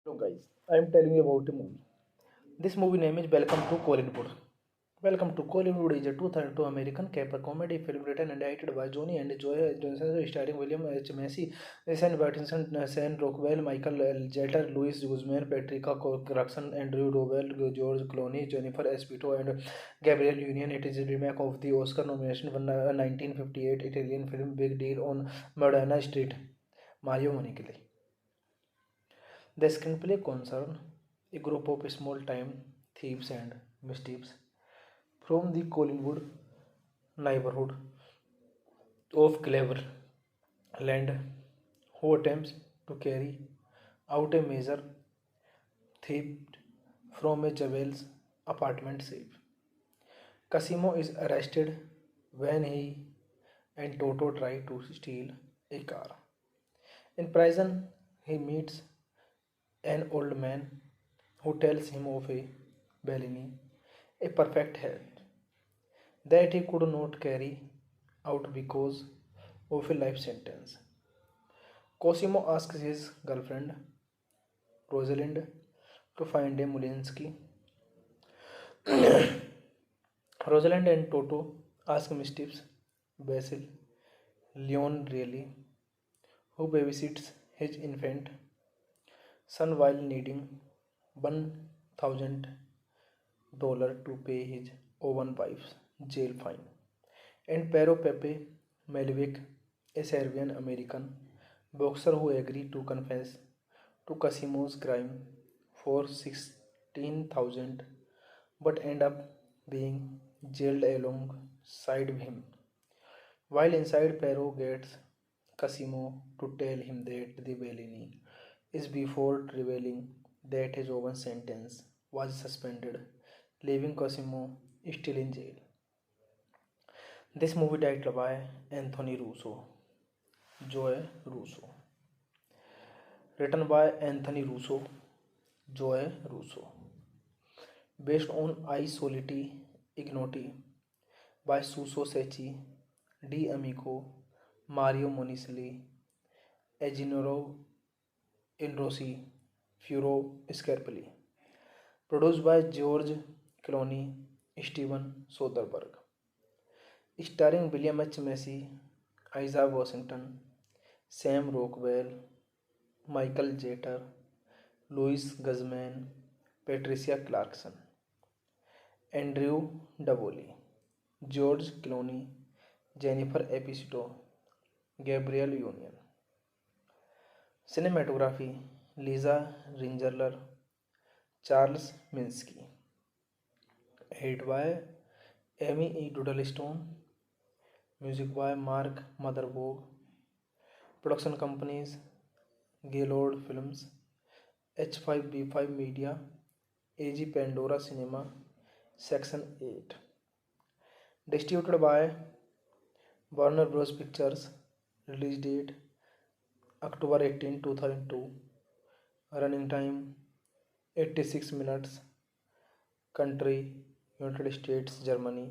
Hello guys, I am telling you about a movie. This movie name is Welcome to Collinwood. Welcome to Collinwood is a 2002 American caper comedy film written and directed by Johnny and Joy Johnson, starring William H. Macy, Sam Watterson, Sam Rockwell, Michael L. Jeter, Louis Guzman, Patricia Clarkson, Andrew Rowell, George Clooney, Jennifer Esposito, and Gabriel Union. It is a remake of the Oscar nomination for 1958 Italian film Big Deal on Madonna Street, Mario Monicali. The screenplay concerns a group of small-time thieves and mischiefs from the Collingwood neighborhood of Cleveland who attempts to carry out a major theft from a Javel's apartment safe. Casimo is arrested when he and Toto try to steal a car. In prison, he meets an old man who tells him of a Bellini, a perfect health that he could not carry out because of a life sentence. Cosimo asks his girlfriend, Rosalind, to find a Mulinsky. Rosalind and Toto ask Mischief's Basil, Leon really, who babysits his infant son while needing $1,000 to pay his own wife's jail fine. And Pero Pepe Melvick, a Serbian American boxer who agreed to confess to Casimo's crime for 16,000 but end up being jailed alongside him. While inside, Pero gets Casimo to tell him that the Bellini is before revealing that his own sentence was suspended, leaving Cosimo still in jail. This movie directed by Anthony Russo, Joe Russo. Written by Anthony Russo, Joe Russo. Based on I Soliti Ignoti by Suso Secchi, D. Amico, Mario Monicelli, Eginoro Inrossi, Furo Scarpelli. Produced by George Clooney, Steven Soderbergh. Starring William H. Macy, Isaiah Washington, Sam Rockwell, Michael Jeter, Louis Guzman, Patricia Clarkson, Andrew Davoli, George Clooney, Jennifer Esposito, Gabriel Union. Cinematography Lisa Ringerler, Charles Minsky. Edited by Amy E. Doodlestone. Music by Mark Motherboard. Production companies Gaylord Films, H5B5 Media, AG Pandora Cinema, Section 8. Distributed by Warner Bros. Pictures. Release date October 18, 2002. Running time 86 minutes. Country United States, Germany.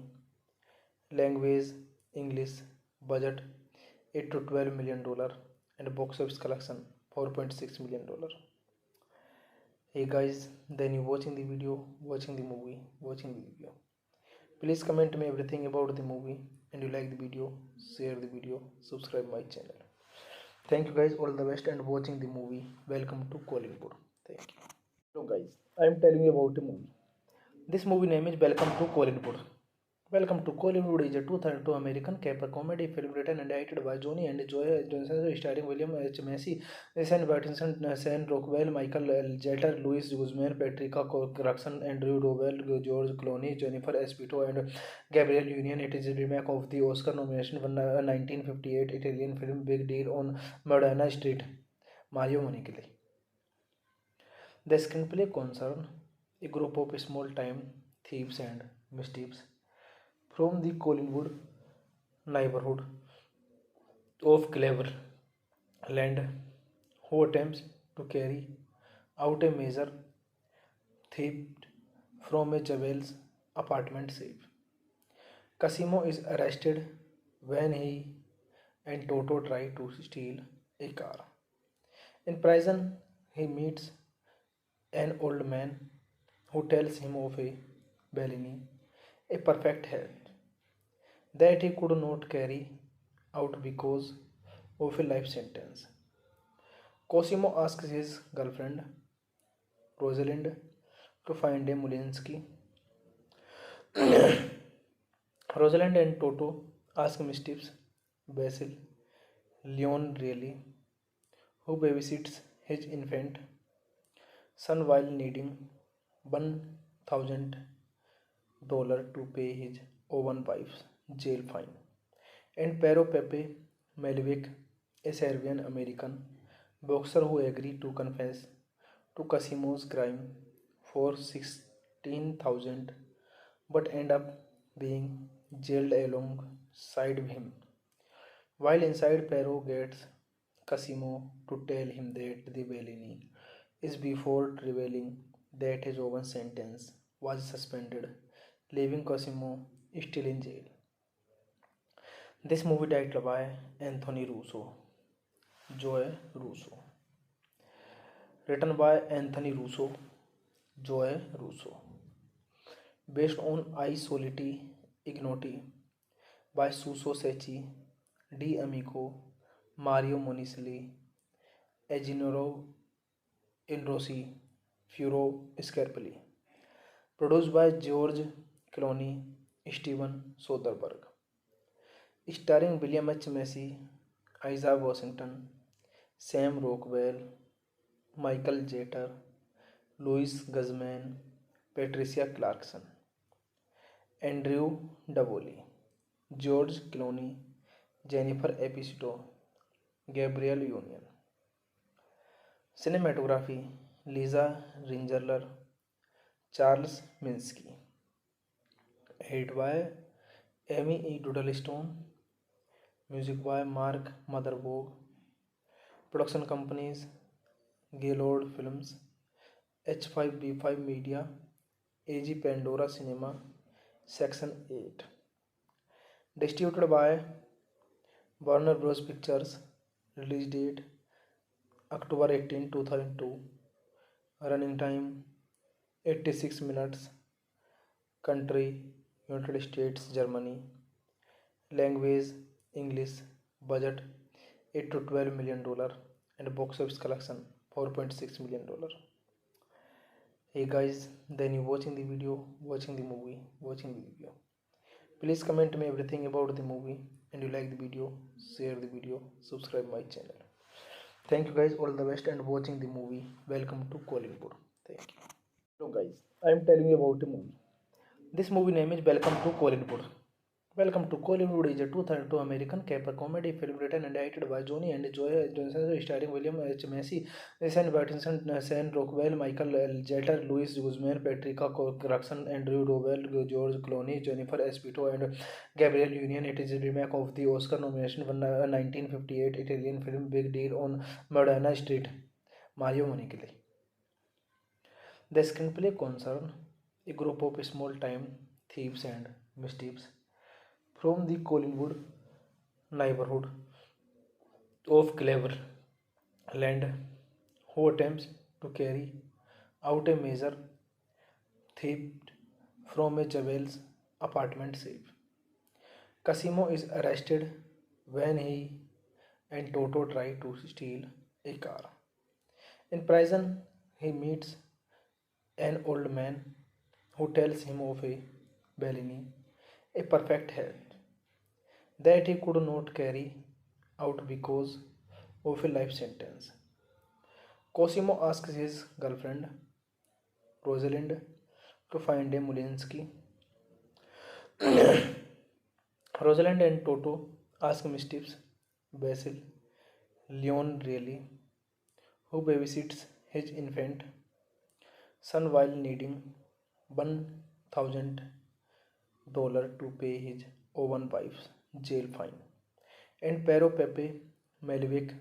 Language English. Budget $8 to $12 million and box office collection $4.6 million. Hey guys, then you watching the video, watching the movie, watching the video. Please comment me everything about the movie, and you like the video, share the video, subscribe my channel. Thank you guys, all the best, and watching the movie. Welcome to Collingwood. Thank you. Hello guys, I am telling you about a movie. This movie name is Welcome to Collingwood. Welcome to Collinwood is a 2002 American caper comedy film written and directed by Johnny and Joy Johnson, starring William H. Macy, Sam Watterson, Sam Rockwell, Michael L. Jeter, Louis Guzman, Patricia Clarkson, Andrew Rowell, George Clooney, Jennifer Esposito, and Gabriel Union. It is a remake of the Oscar nomination for 1958 Italian film Big Deal on Madonna Street, Mario Monicali. The screenplay concerns a group of small-time thieves and mischiefs from the Collingwood neighborhood of Cleveland who attempts to carry out a major theft from a Javel's apartment safe. Casimo is arrested when he and Toto try to steal a car. In prison, he meets an old man who tells him of a Bellini, a perfect health, that he could not carry out because of a life sentence. Cosimo asks his girlfriend, Rosalind, to find a Mulinsky. Rosalind and Toto ask Mischief's Basil, Leon really, who babysits his infant son while needing $1,000 to pay his own wife's jail fine, and Pero Pepe Malevich, a Serbian American boxer who agreed to confess to Casimo's crime for 16,000 but end up being jailed alongside him. While inside, Pero gets Casimo to tell him that the Bellini is before revealing that his own sentence was suspended, leaving Cosimo still in jail. This movie directed by Anthony Russo, Joe Russo, written by Anthony Russo, Joe Russo, based on I Soliti Ignoti by Suso Secchi, D. Amico, Mario Monicelli, Eginoro Inrossi, Furo Scarpelli. Produced by George Clooney, Steven Soderbergh. Starring William H. Macy, Isaiah Washington, Sam Rockwell, Michael Jeter, Louis Guzman, Patricia Clarkson, Andrew Davoli, George Clooney, Jennifer Epstein, Gabriel Union. Cinematography Lisa Ringerler, Charles Minsky. Edited by Amy E. Doodlestone. Music by Mark Motherboard. Production companies Gaylord Films, H5B5 Media, AG Pandora Cinema, Section 8. Distributed by Warner Bros. Pictures. Release date October 18, 2002. Running time 86 minutes. Country United States, Germany. Language English. Budget $8 to $12 million and box office collection $4.6 million. Hey guys, then you watching the video, watching the movie, watching the video. Please comment me everything about the movie, and you like the video, share the video, subscribe my channel. Thank you guys, all the best, and watching the movie. Welcome to Kollywood. Thank you. So guys, I am telling you about the movie. This movie name is Welcome to Kollywood. Welcome to Kollywood is a 2002 American caper comedy film written and directed by Johnny and Joy Johnson, starring William H. Macy, Sam Pattinson, Sam Rockwell, Michael L. Jeter, Louis Guzman, Patricia Clarkson, Andrew Dowell, George Clooney, Jennifer Esposito, and Gabriel Union. It is a remake of the Oscar nomination for 1958 Italian film Big Deal on Madonna Street, Mario Monicali. The screenplay concerns a group of small-time thieves and mischiefs from the Collingwood neighborhood of Cleveland, who attempts to carry out a major theft from a Jewel's apartment safe. Casimo is arrested when he and Toto try to steal a car. In prison, he meets an old man who tells him of a Bellini, a perfect health, that he could not carry out because of a life sentence. Cosimo asks his girlfriend, Rosalind, to find a Mulinsky. Rosalind and Toto ask Mischief's Basil, Leon really, who babysits his infant son while needing $1,000 to pay his own wife's jail fine, and Pero Pepe Malevich,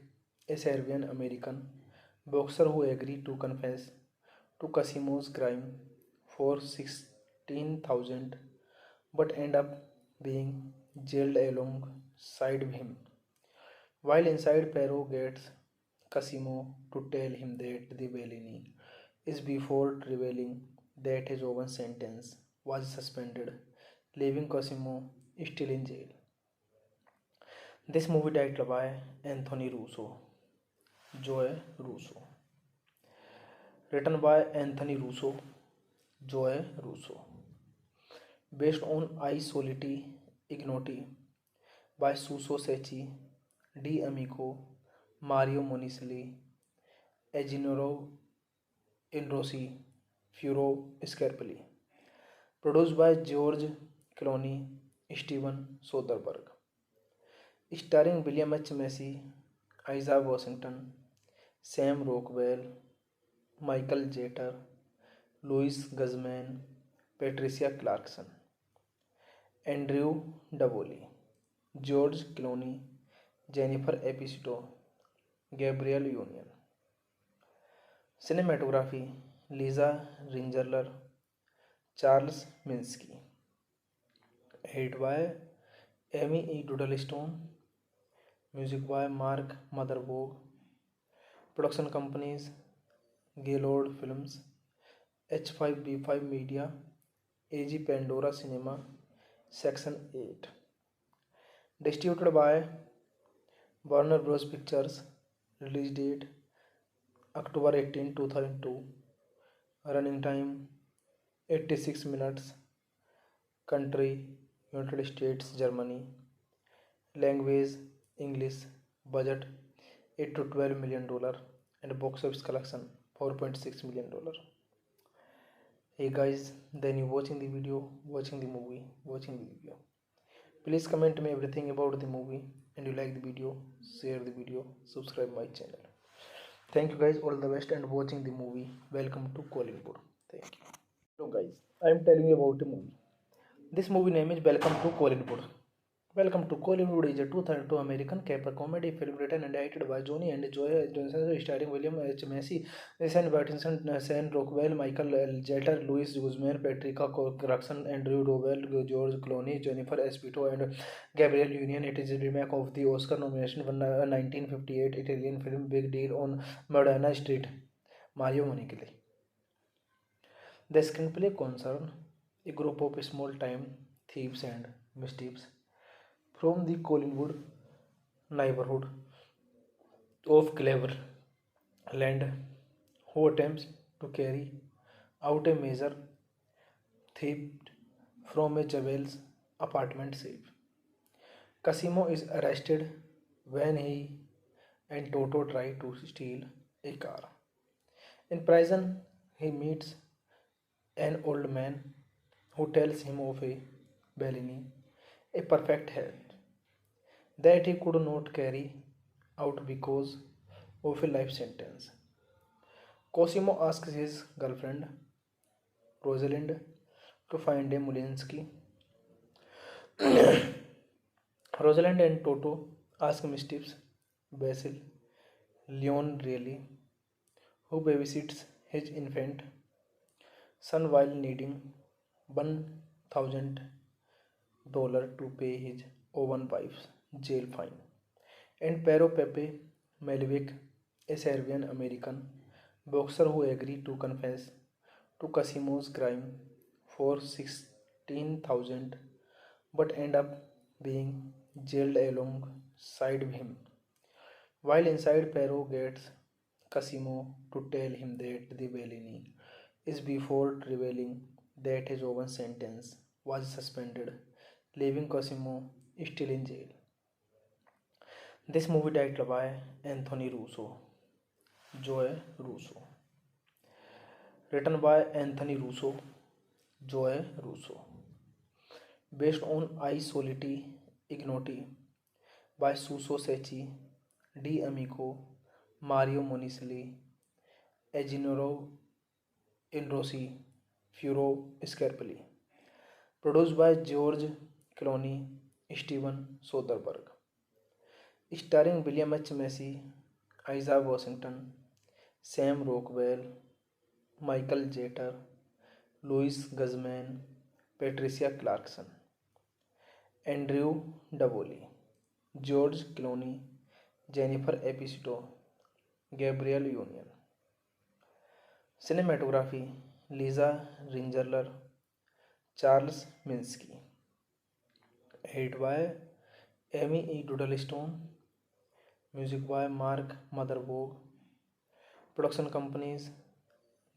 a Serbian American boxer who agreed to confess to Casimo's crime for 16,000 but end up being jailed alongside him. While inside, Pero gets Casimo to tell him that the Bellini is before revealing that his own sentence was suspended, leaving Cosimo still in jail. This movie directed by Anthony Russo, Joe Russo, written by Anthony Russo, Joe Russo, based on I Soliti Ignoti by Suso Secchi, D. Amico, Mario Monicelli, Eginoro Inrossi, Furo Scarpelli. Produced by George Clooney, Steven Soderbergh. Starring William H. Macy, Isaiah Washington, Sam Rockwell, Michael Jeter, Louis Guzman, Patricia Clarkson, Andrew Davoli, George Clooney, Jennifer Epstein, Gabriel Union. Cinematography Lisa Ringerler, Charles Minsky. Edited by Amy E. Doodlestone. Music by Mark Motherboard. Production companies Gaylord Films, H5B5 Media, AG Pandora Cinema, Section 8. Distributed by Warner Bros. Pictures. Release date October 18, 2002. Running time 86 minutes. Country United States, Germany. Language English. Budget $8 to $12 million and box office collection $4.6 million. Hey guys, then you watching the video, watching the movie, watching the video. Please comment me everything about the movie, and you like the video, share the video, subscribe my channel. Thank you guys, all the best, and watching the movie. Welcome to Kollywood. Thank you. So guys, I am telling you about the movie. This movie name is Welcome to Kollywood. Welcome to Kollywood is a 2002 American caper comedy film written and directed by Johnny and Joe Johnson, starring William H. Macy, Sam Pattinson, Sam Rockwell, Michael L. Jeter, Louis Guzman, Patricia Clarkson, Andrew Dowell, George Clooney, Jennifer Epstein, and Gabriel Union. It is a remake of the Oscar nomination for 1958 Italian film Big Deal on Madonna Street, Mario Monicali. The screenplay concerns a group of small-time thieves and mischiefs from the Collingwood neighborhood of Cleveland, who attempts to carry out a major theft from a Jewel's apartment safe. Cosimo is arrested when he and Toto try to steal a car. In prison, he meets an old man who tells him of a Bellini, a perfect health that he could not carry out because of a life sentence. Cosimo asks his girlfriend, Rosalind, to find a Mulinsky. Rosalind and Toto ask Mischief's Basil, Leon Reilly, who babysits his infant son while needing $1,000 to pay his own wife's jail fine. And Pero Pepe Melvick, a Serbian American boxer who agreed to confess to Cosimo's crime for 16,000 but end up being jailed alongside him. While inside, Pero gets Cosimo to tell him that the Bellini is before revealing that his own sentence was suspended, leaving Cosimo still in jail. This movie directed by Anthony Russo, Joe Russo, written by Anthony Russo, Joe Russo, based on I Soliti Ignoti by Suso Secchi, D. Amico, Mario Monicelli, Eginoro Inrossi, Furo Scarpelli. Produced by George Clooney, Steven Soderbergh. Starring William H. Macy, Isaiah Washington, Sam Rockwell, Michael Jeter, Louis Guzman, Patricia Clarkson, Andrew Davoli, George Clooney, Jennifer Epstein, Gabriel Union. Cinematography Lisa Ringerler, Charles Minsky. Edit by Amy E. Doodlestone. Music by Mark Motherboard. Production companies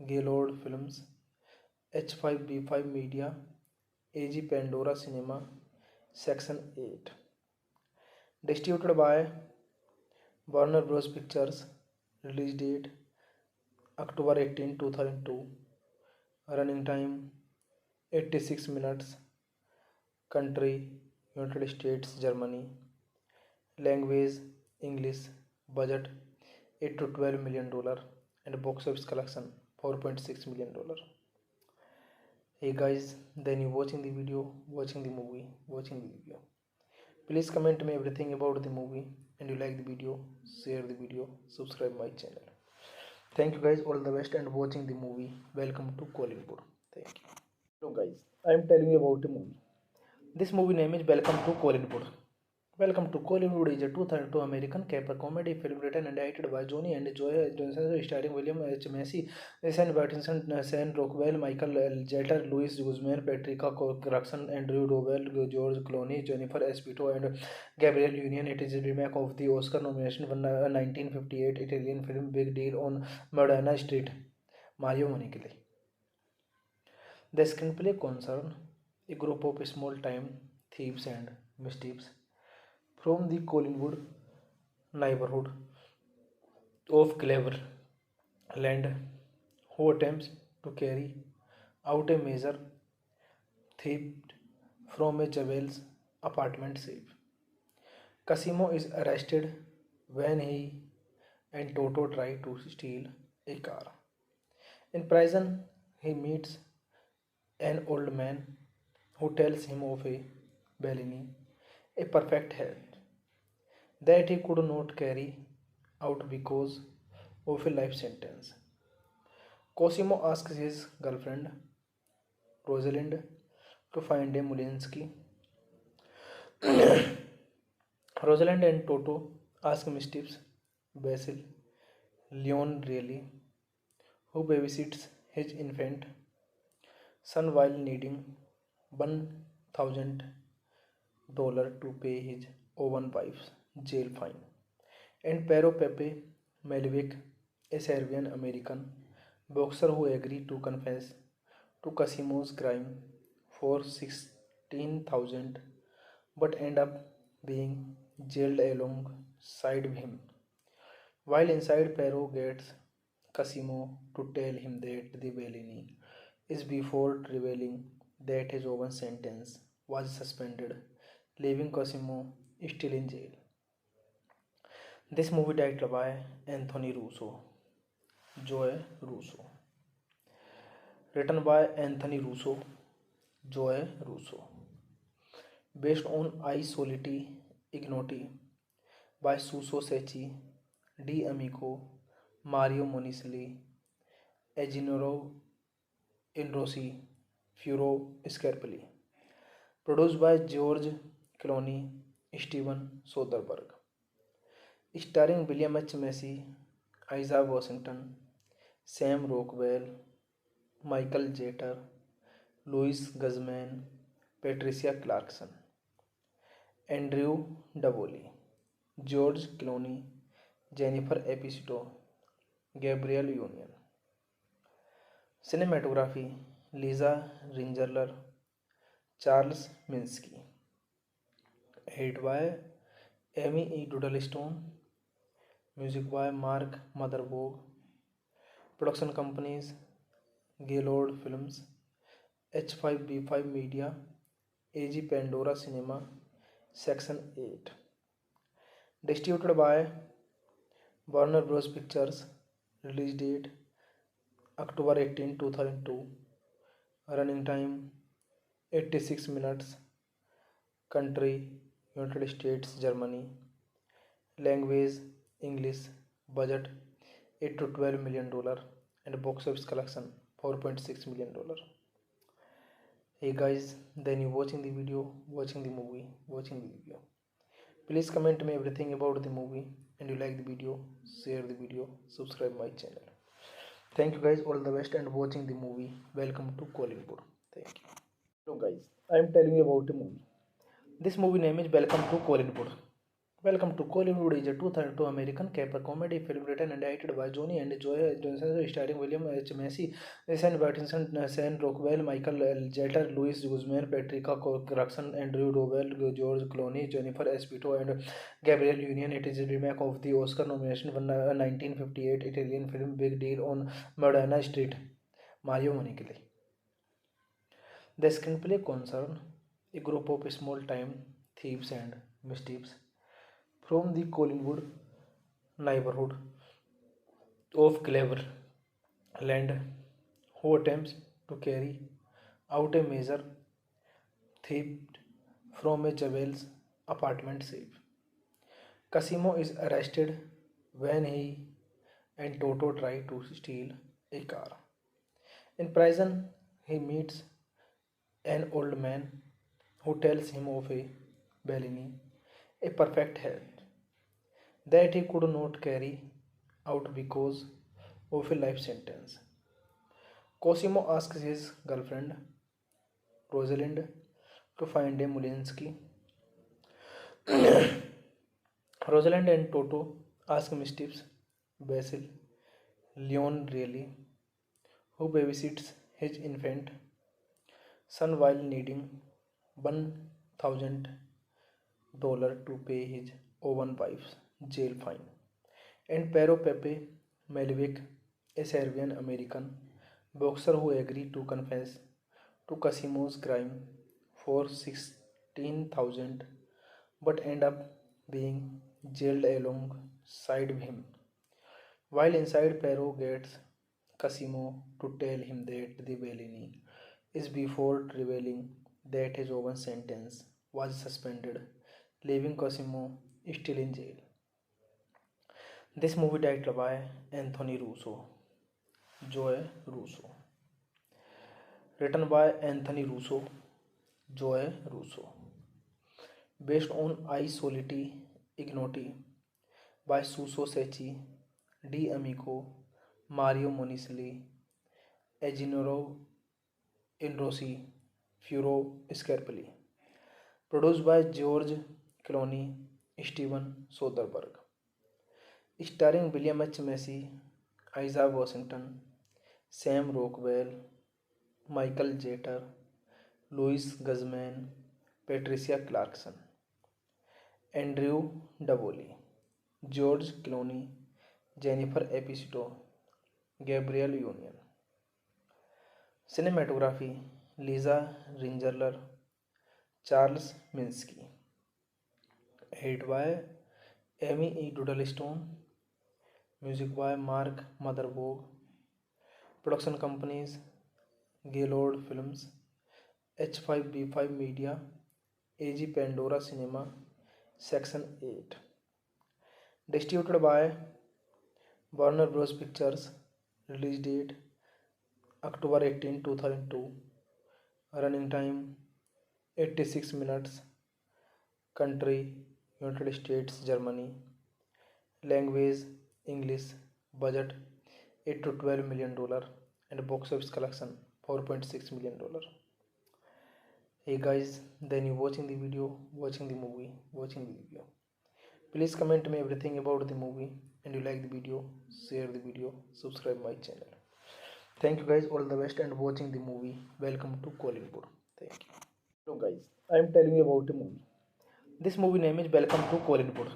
Gaylord Films, H5B5 Media, AG Pandora Cinema, Section 8. Distributed by Warner Bros. Pictures. Release date October 18, 2002. Running time 86 minutes. Country United States, Germany. Language English. Budget $8 to $12 million and box office collection $4.6 million. Hey guys, then you watching the video, watching the movie, watching the video. Please comment me everything about the movie, and you like the video, share the video, subscribe my channel. Thank you guys, all the best, and watching the movie. Welcome to Kollywood. Thank you. So guys, I am telling you about the movie. This movie name is Welcome to Kollywood. Welcome to Kollywood is a 2002 American caper comedy film written and directed by Johnny and Joy Johnson, starring William H. Macy, Sam Pattinson, Sam Rockwell, Michael L. Jeter, Louis Guzman, Patricia Clarkson, Andrew Rowell, George Clooney, Jennifer Esposito, and Gabrielle Union. It is a remake of the Oscar nomination for 1958 Italian film Big Deal on Madonna Street, Mario Monicali. The screenplay concerns a group of small-time thieves and mischiefs from the Collingwood neighborhood of Cleveland, who attempts to carry out a major theft from a Jewel's apartment safe. Casimo is arrested when he and Toto try to steal a car. In prison, he meets an old man who tells him of a Bellini, a perfect health that he could not carry out because of a life sentence. Cosimo asks his girlfriend, Rosalind, to find a Mulinsky. Rosalind and Toto ask mischiefs Basil, Leon really, who babysits his infant son while needing $1,000 to pay his Owen wife's jail fine, and Pero Pepe Melvick, a Serbian American boxer who agreed to confess to Casimo's crime for 16,000 but end up being jailed alongside him. While inside, Pero gets Casimo to tell him that the Bellini is before revealing that his Owen sentence was suspended, leaving Cosimo still in jail. This movie directed by Anthony Russo, Joe Russo. Written by Anthony Russo, Joe Russo. Based on I Soliti Ignoti by Suso Secchi, D. Amico, Mario Monisli, Eginoro Inrossi, Furo Scarpelli. Produced by George Clooney, Steven Soderbergh. Starring William H. Macy, Isaiah Washington, Sam Rockwell, Michael Jeter, Louis Guzman, Patricia Clarkson, Andrew Davoli, George Clooney, Jennifer Esposito, Gabrielle Union. Cinematography Lisa Ringerler, Charles Minsky. Edit by Amy E. Doodlestone. Music by Mark Motherboard. Production companies Gaylord Films, H5B5 Media, AG Pandora Cinema, Section 8. Distributed by Warner Bros. Pictures. Release date October 18, 2002. Running time 86 minutes. Country United States, Germany. Language English. Budget $8 to $12 million and box office collection $4.6 million. Hey guys, then you watching the video, watching the movie, watching the video. Please comment me everything about the movie, and you like the video, share the video, subscribe my channel. Thank you guys, all the best and watching the movie. Welcome to Kollywood. Thank you. So guys, I am telling you about a movie. This movie name is Welcome to Kollywood. Welcome to Kollywood is a 2002 American caper comedy film written and directed by Johnny and Joy Johnson, starring William H. Macy, Sam Pattinson, Sam Rockwell, Michael L. Jeter, Louis Guzman, Patricia Clarkson, Andrew Rowell, George Clooney, Jennifer Esposito, and Gabrielle Union. It is a remake of the Oscar nomination for 1958 Italian film Big Deal on Madonna Street, Mario Monicali. The screenplay concerns a group of small-time thieves and mischiefs from the Collingwood neighborhood of Cleveland who attempts to carry out a major theft from a Jewel's apartment safe. Casimo is arrested when he and Toto try to steal a car. In prison, he meets an old man who tells him of a Bellini, a perfect health, that he could not carry out because of a life sentence. Cosimo asks his girlfriend, Rosalind, to find a Mulinsky. Rosalind and Toto ask Mischief's Basil, Leon Reilly, who babysits his infant son while needing $1,000 to pay his own wife's jail fine, and Pero Pepe Malevich, a Serbian American boxer who agreed to confess to Casimo's crime for 16,000 but end up being jailed alongside him. While inside, Pero gets Casimo to tell him that the Bellini is before revealing that his own sentence was suspended, leaving Cosimo still in jail. This movie directed by Anthony Russo, Joe Russo, written by Anthony Russo, Joe Russo, based on I Soliti Ignoti by Suso Secchi, D. Amico, Mario Monisli, Eginoro Inrossi, Furo Scarpelli. Produced by George Clooney, Steven Soderbergh. Starring William H. Macy, Isaiah Washington, Sam Rockwell, Michael Jeter, Louis Guzman, Patricia Clarkson, Andrew Davoli, George Clooney, Jennifer Esposito, Gabrielle Union. Cinematography Lisa Ringerler, Charles Minsky. Edited by Amy E. Doodlestone. Music by Mark Motherboard. Production companies Gaylord Films, H5B5 Media, AG Pandora Cinema, Section 8. Distributed by Warner Bros. Pictures. Release date October 18, 2002. Running time 86 minutes. Country United States, Germany. Language English. Budget $8 to $12 million and box office collection $4.6 million. Hey guys, then you watching the video, watching the movie, watching the video. Please comment me everything about the movie, and you like the video, share the video, subscribe my channel. Thank you guys, all the best and watching the movie. Welcome to Kollywood. Thank you. So guys, I am telling you about a movie. This movie name is Welcome to Kollywood.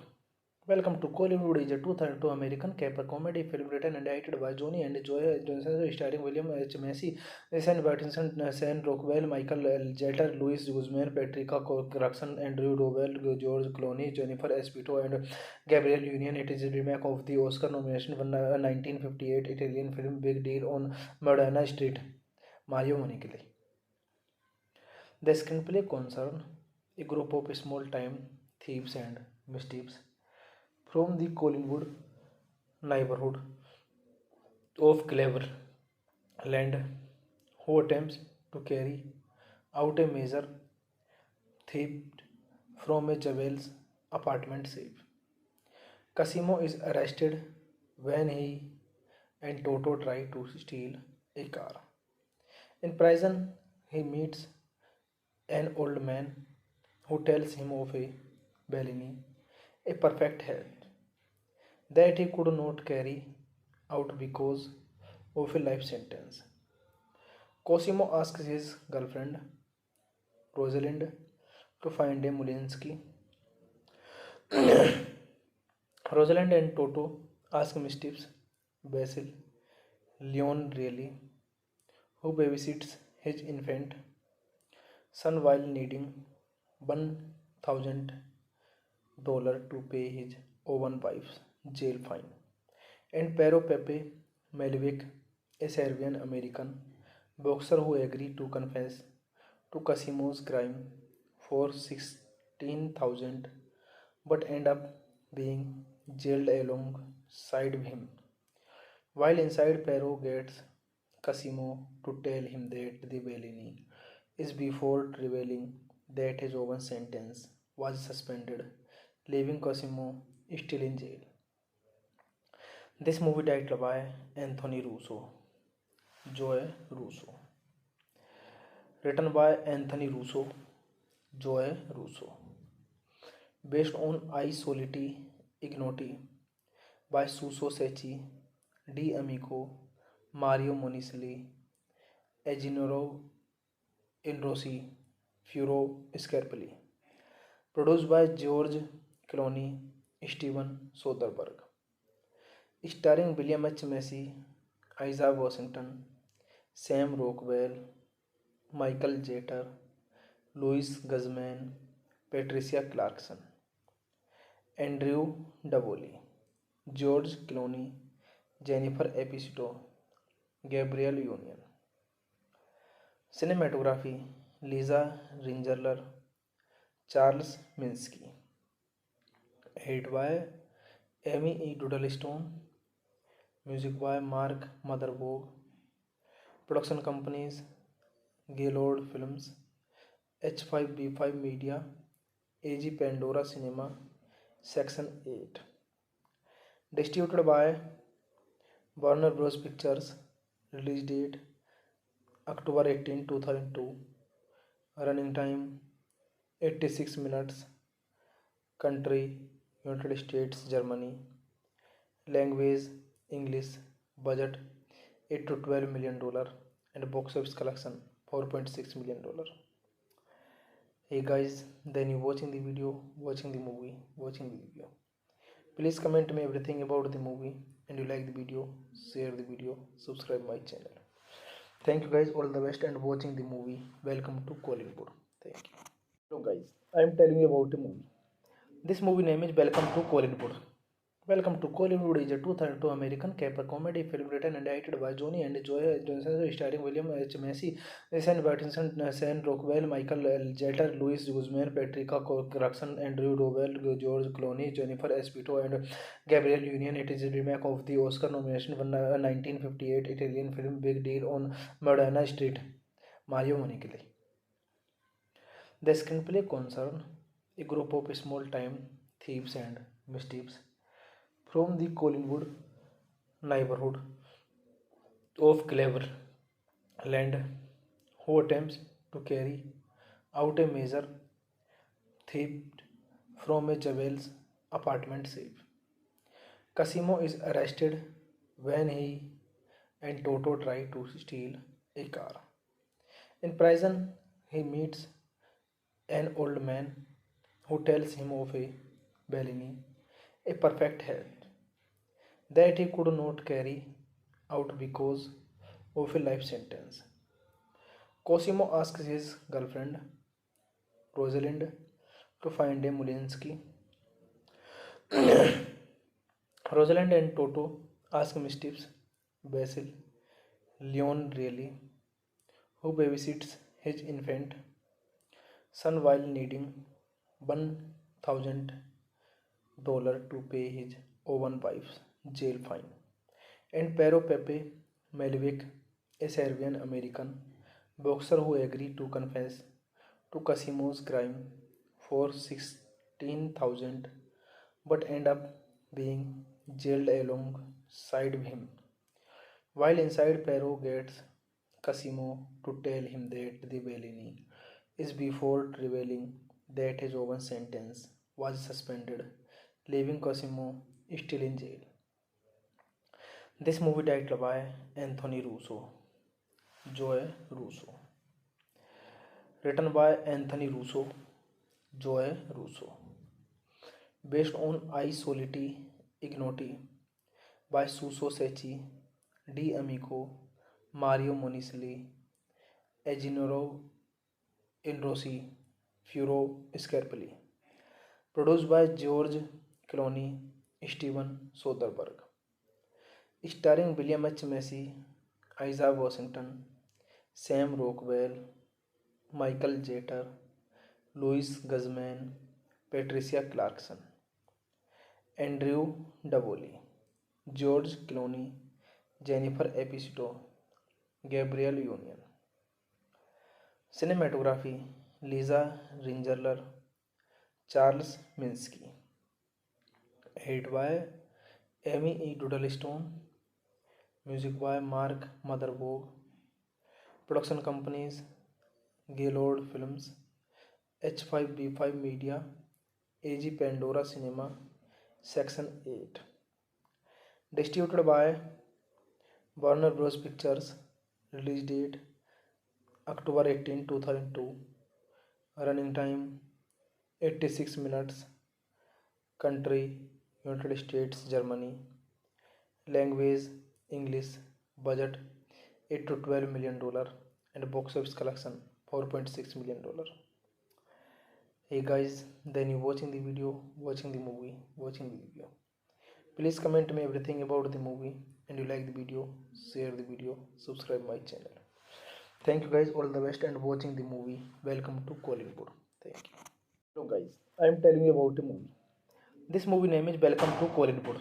Welcome to Kollywood is a 2002 American caper comedy film written and directed by Johnny and Joy Johnson, starring William H. Macy, Sam Pattinson, Sam Rockwell, Michael L. Jeter, Louis Guzman, Patricia Clarkson, Andrew Rowell, George Clooney, Jennifer Esposito, and Gabrielle Union. It is a remake of the Oscar nomination for 1958 Italian film Big Deal on Madonna Street, Mario Monicali. The screenplay concerns a group of small-time thieves and mischiefs from the Collingwood neighborhood of Cleveland who attempts to carry out a major theft from a Jewel's apartment safe. Casimo is arrested when he and Toto try to steal a car. In prison, he meets an old man who tells him of a Bellini, a perfect health that he could not carry out because of a life sentence. Cosimo asks his girlfriend, Rosalind, to find a Mulinsky. Rosalind and Toto ask Mischief's Basil, Leon really, who babysits his infant son while needing $1,000 to pay his own wife's jail fine. And Pero Pepe Malevich, a Serbian American boxer who agreed to confess to Casimo's crime for 16,000 but end up being jailed alongside him. While inside, Pero gets Casimo to tell him that the Bellini is before revealing that his own sentence was suspended, leaving Cosimo still in jail. This movie directed by Anthony Russo, Joe Russo. Written by Anthony Russo, Joe Russo. Based on I Soliti Ignoti by Suso Secchi, D. Amico, Mario Monicelli, Eginoro Inrossi, Furo Scarpelli. Produced by George Clooney, Steven Soderbergh. Starring William H. Macy, Isaiah Washington, Sam Rockwell, Michael Jeter, Louis Guzman, Patricia Clarkson, Andrew Davoli, George Clooney, Jennifer Epstein, Gabriel Union. Cinematography Lisa Ringerler, Charles Minsky. Edited by Amy E. Doodlestone. Music by Mark Motherboard. Production companies Gaylord Films, H5B5 Media, AG Pandora Cinema, Section 8. Distributed by Warner Bros. Pictures. Release date October 18, 2002. Running time 86 minutes. Country United States, Germany. Language English. Budget $8 to $12 million and box office collection $4.6 million. Hey guys, then you watching the video, watching the movie, watching the video. Please comment me everything about the movie, and you like the video, share the video, subscribe my channel. Thank you guys, all the best, and watching the movie. Welcome to Kollywood. Thank you. So guys, I am telling you about the movie. This movie name is Welcome to Kollywood. Welcome to Kollywood is a 2002 American caper comedy film written and directed by Johnny and Joe Johnson, starring William H. Macy, Sam Watson, Sam Rockwell, Michael L. Jeter, Louis Guzman, Patricia Clarkson, Andrew Rowell, George Clooney, Jennifer Esposito, and Gabriel Union. It is a remake of the Oscar nomination for 1958 Italian film Big Deal on Madonna Street, Mario Monichelli. The screenplay concerns a group of small-time thieves and mischiefs from the Collingwood neighborhood of Cleveland, who attempts to carry out a major theft from a Jewel's apartment safe. Casimo is arrested when he and Toto try to steal a car. In prison, he meets an old man who tells him of a Bellini, a perfect health that he could not carry out because of a life sentence. Cosimo asks his girlfriend, Rosalind, to find a Mulinsky. Rosalind and Toto ask Mischief's Basil, Leon really, who babysits his infant son while needing $1,000 to pay his own wife's jail fine. And Pero Pepe Malevich, a Serbian American boxer who agreed to confess to Casimo's crime for 16,000 but end up being jailed alongside him. While inside, Perro gets Cosimo to tell him that the Bellini is before revealing that his own sentence was suspended, leaving Cosimo still in jail. This movie directed by Anthony Russo, Joe Russo, written by Anthony Russo, Joe Russo, based on I Soliti Ignoti by Suso Secchi, D. Amico, Mario Monicelli, Eginoro Inrossi, Furo Scarpelli. Produced by George Clooney, Steven Soderbergh. Starring William H. Macy, Isaiah Washington, Sam Rockwell, Michael Jeter, Louis Guzman, Patricia Clarkson, Andrew Davoli, George Clooney, Jennifer Epstein, Gabriel Union. Cinematography Lisa Ringerler, Charles Minsky. Edited by Amy E. Doodlestone. Music by Mark Motherboard. Production companies Gaylord Films, H5B5 Media, AG Pandora Cinema, Section 8. Distributed by Warner Bros. Pictures. Release date October 18, 2002. Running time 86 minutes. Country United States, Germany. Language English. Budget $8 to $12 million and box office collection $4.6 million. Hey guys, then you watching the video, watching the movie, watching the video. Please comment me everything about the movie, and you like the video, share the video, subscribe my channel. Thank you guys, all the best, and watching the movie. Welcome to Kollywood. Thank you. So guys, I am telling you about the movie. This movie name is Welcome to Kollywood.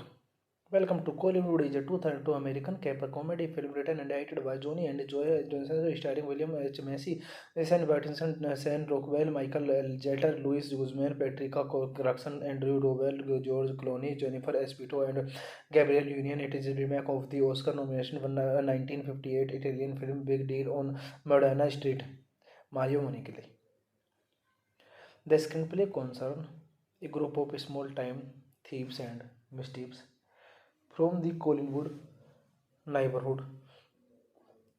Welcome to Kollywood is a 2002 American caper comedy film written and directed by Johnny and Joe Johnson, starring William H. Macy, Sam Pattinson, Sam Rockwell, Michael L. Jeter, Louis Guzman, Patricia Clarkson, Andrew Dowell, George Clooney, Jennifer Esposito, and Gabriel Union. It is a remake of the Oscar nomination for 1958 Italian film Big Deal on Madonna Street, Mario Monicali. The screenplay concerns a group of small-time thieves and mischiefs from the Collingwood neighborhood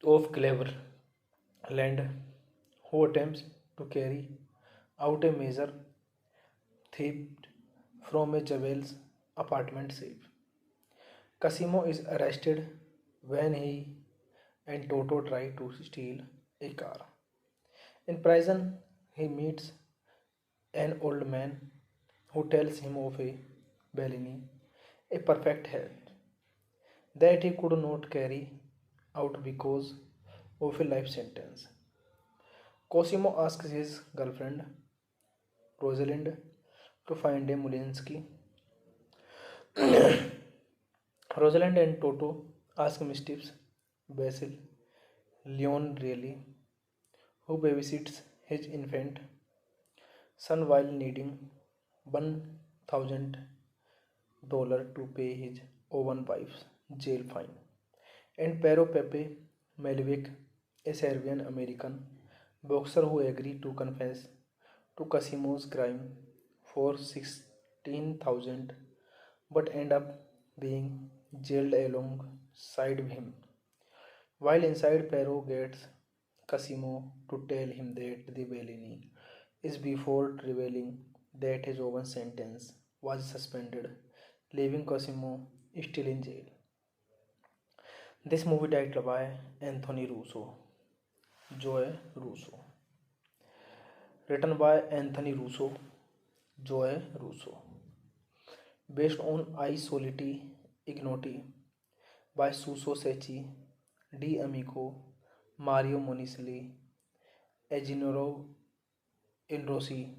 of Cleveland, who attempts to carry out a major theft from a Jewel's apartment safe. Cosimo is arrested when he and Toto try to steal a car. In prison, he meets an old man who tells him of a Bellini, a perfect health that he could not carry out because of a life sentence. Cosimo asks his girlfriend, Rosalind, to find a Mulinsky. Rosalind and Toto ask mischiefs Basil, Leon really, who babysits his infant son while needing $1,000 to pay his own wife's jail fine, and Pero Pepe Melvick, a Serbian American boxer who agreed to confess to Cosimo's crime for 16,000 but end up being jailed alongside him. While inside, Pero gets Cosimo to tell him that the Bellini is before revealing that his own sentence was suspended, leaving Cosimo still in jail. This movie directed by Anthony Russo, Joe Russo, written by Anthony Russo, Joe Russo, based on I Soliti Ignoti by Suso Secchi, D. Amico, Mario Monicelli, Eginoro Inrossi,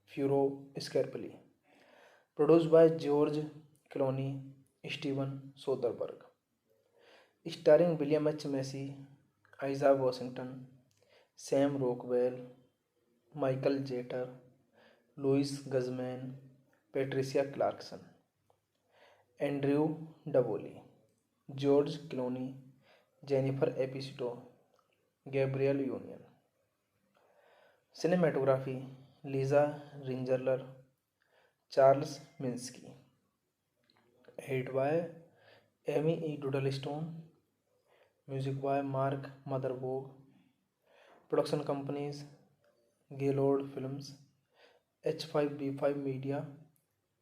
Furo Scarpelli. Produced by George Clooney, Steven Soderbergh. Starring William H. Macy, Isaiah Washington, Sam Rockwell, Michael Jeter, Louis Guzman, Patricia Clarkson, Andrew Davoli, George Clooney, Jennifer Epstein, Gabriel Union. Cinematography Lisa Ringerler, Charles Minsky. Edit by Amy E. Doodlestone. Music by Mark Motherboard. Production companies Gaylord Films, H5B5 Media,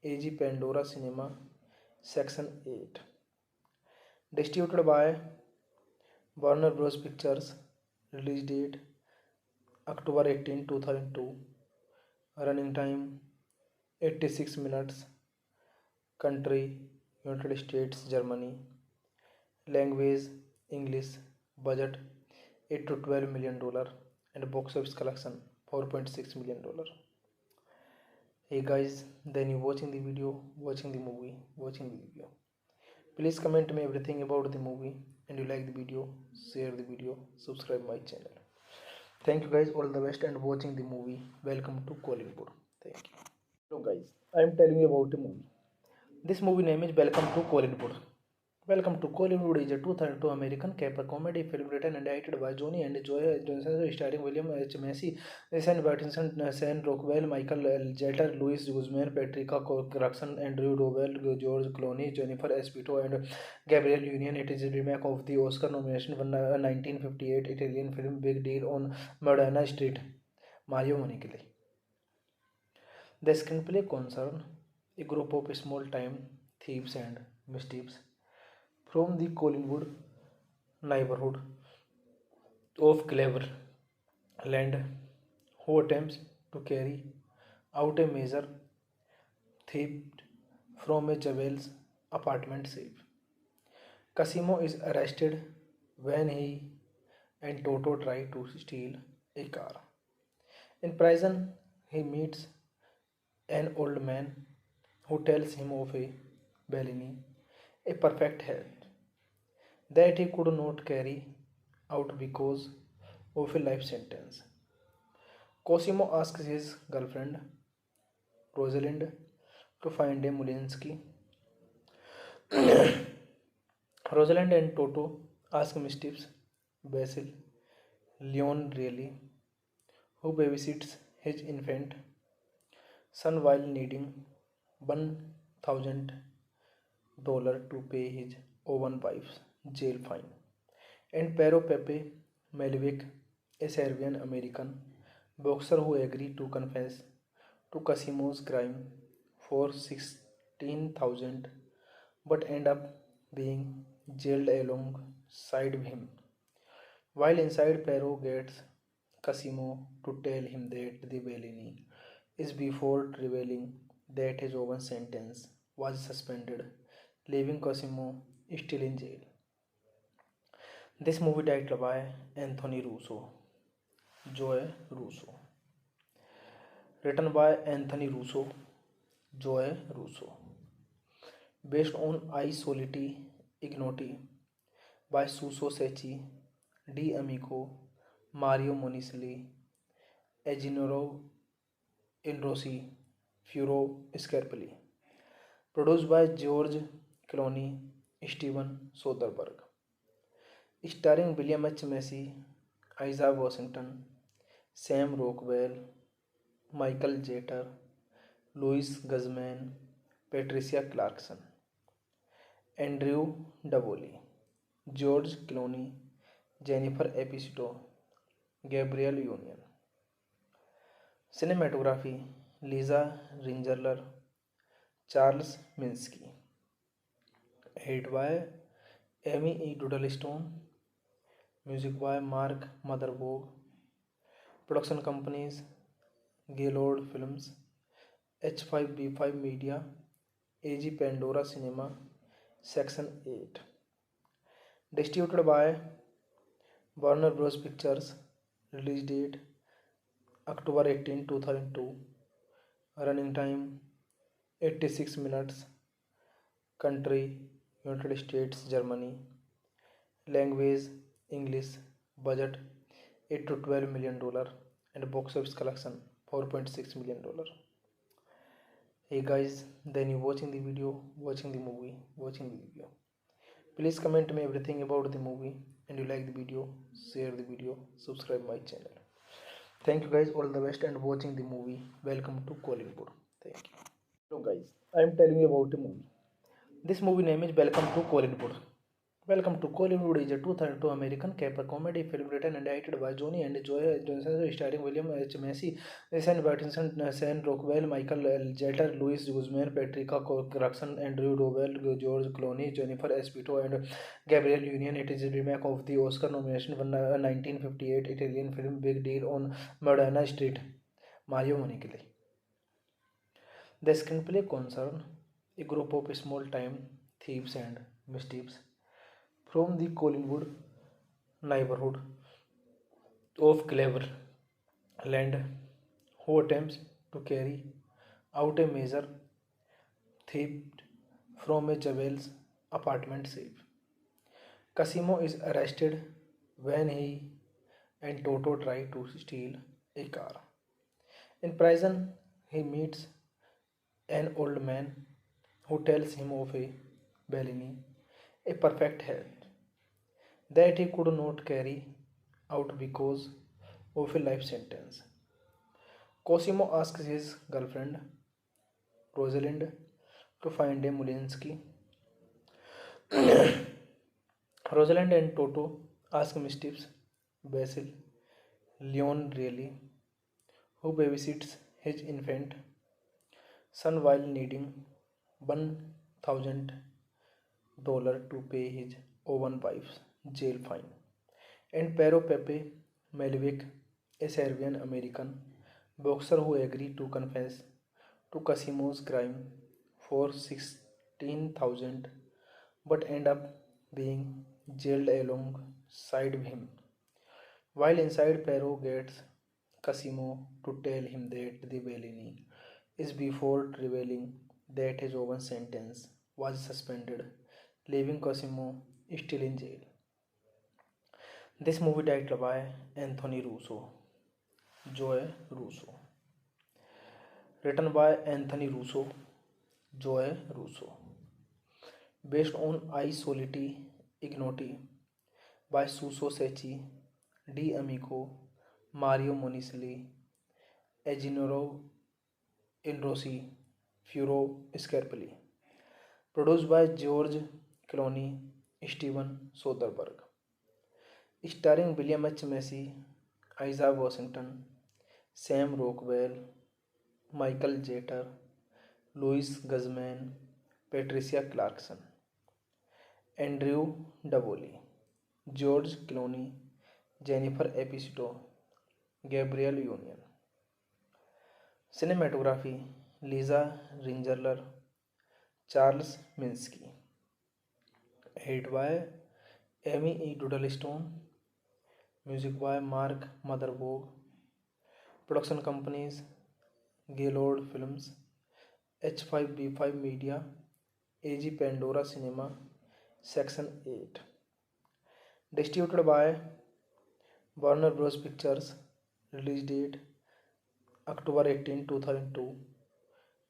AG Pandora Cinema, Section 8. Distributed by Warner Bros. Pictures. Release date October 18, 2002. Running time 86 minutes. Country United States, Germany. Language English. Budget $8 to $12 million and box office collection $4.6 million. Hey guys, then you watching the video, watching the movie, watching the video. Please comment me everything about the movie, and you like the video, share the video, subscribe my channel. Thank you guys, all the best, and watching the movie. Welcome to Kollywood. Thank you. So guys, I am telling you about the movie. This movie name is Welcome to Kollywood. Welcome to Kollywood is a 2002 American caper comedy film written and directed by Johnny and Joy Johnson, starring William H. Macy, Sam Pattinson, Sam Rockwell, Michael L. Jeter, Louis Guzman, Patricia Clarkson, Andrew Rowell, George Clooney, Jennifer Epstein, and Gabriel Union. It is a remake of the Oscar nomination for 1958 Italian film Big Deal on Madonna Street, Mario Monicali. The screenplay concerns a group of small-time thieves and mischiefs from the Collingwood neighborhood of Cleveland, who attempts to carry out a major theft from a Jewel's apartment safe. Casimo is arrested when he and Toto try to steal a car. In prison, he meets an old man who tells him of a Bellini, a perfect health that he could not carry out because of a life sentence. Cosimo asks his girlfriend, Rosalind, to find a Mulinsky. Rosalind and Toto ask mischiefs Basil, Leon really, who babysits his infant son while needing $1,000 to pay his Owen wife's jail fine, and Pero Pepe Melvick, a Serbian American boxer who agreed to confess to Casimo's crime for 16,000 but end up being jailed alongside him. While inside, Pero gets Casimo to tell him that the Bellini is before revealing that his Owen sentence was suspended, leaving Cosimo still in jail. This movie directed by Anthony Russo, Joe Russo. Written by Anthony Russo, Joe Russo. Based on I Soliti Ignoti by Suso Secchi, D. Amico, Mario Monisli, Eginoro Inrossi, Furo Scarpelli. Produced by George Clooney, Steven Soderbergh. Starring William H. Macy, Isaiah Washington, Sam Rockwell, Michael Jeter, Louis Guzman, Patricia Clarkson, Andrew Davoli, George Clooney, Jennifer Epstein, Gabriel Union. Cinematography Lisa Ringerler, Charles Minsky. Edit by Amy E. Doodlestone. Music by Mark Motherboard. Production companies Gaylord Films, H5B5 Media, AG Pandora Cinema, Section 8. Distributed by Warner Bros. Pictures. Release date October 18, 2002. Running time 86 minutes. Country United States, Germany. Language English. Budget $8 to $12 million and box office collection $4.6 million. Hey guys, then you watching the video, watching the movie, watching the video. Please comment me everything about the movie, and you like the video, share the video, subscribe my channel. Thank you guys, all the best and watching the movie. Welcome to Kollywood. Thank you. So guys, I am telling you about a movie. This movie name is Welcome to Kollywood. Welcome to Kollywood is a 2002 American caper comedy film written and directed by Johnny and Joy Johnson, starring William H. Macy, Sam Pattinson, Sam Rockwell, Michael L. Jeter, Louis Guzman, Patricia Clarkson, Andrew Rowell, George Clooney, Jennifer Espito, and Gabrielle Union. It is a remake of the Oscar nomination for 1958 Italian film Big Deal on Madonna Street, Mario Monicali. The screenplay concerns a group of small-time thieves and mischiefs from the Collingwood neighborhood of Cleveland who attempts to carry out a major theft from a Jewel's apartment safe. Casimo is arrested when he and Toto try to steal a car. In prison, he meets an old man who tells him of a Bellini, a perfect health, that he could not carry out because of a life sentence. Cosimo asks his girlfriend, Rosalind, to find a Mulinsky. Rosalind and Toto ask Mischief's Basil, Leon really, who babysits his infant son while needing $1,000 to pay his own wife's jail fine. And Pero Pepe Melvick, a Serbian American boxer who agreed to confess to Casimo's crime for 16,000 but end up being jailed alongside him. While inside, Pero gets Casimo to tell him that the Bellini is before revealing that his own sentence was suspended, leaving Cosimo still in jail. This movie directed by Anthony Russo, Joe Russo. Written by Anthony Russo, Joe Russo. Based on I Soliti Ignoti by Suso Secchi, D. Amico, Mario Monicelli, Eginoro Inrossi, Furo Scarpelli. Produced by George Clooney, Steven Soderbergh. Starring William H. Macy, Isaiah Washington, Sam Rockwell, Michael Jeter, Louis Guzman, Patricia Clarkson, Andrew Davoli, George Clooney, Jennifer Epistito, Gabrielle Union. Cinematography Lisa Ringerler, Charles Minsky. Edited by Amy E. Doodlestone. Music by Mark Motherboard. Production companies Gaylord Films, H5B5 Media, AG Pandora Cinema, Section 8. Distributed by Warner Bros. Pictures. Release date October 18, 2002.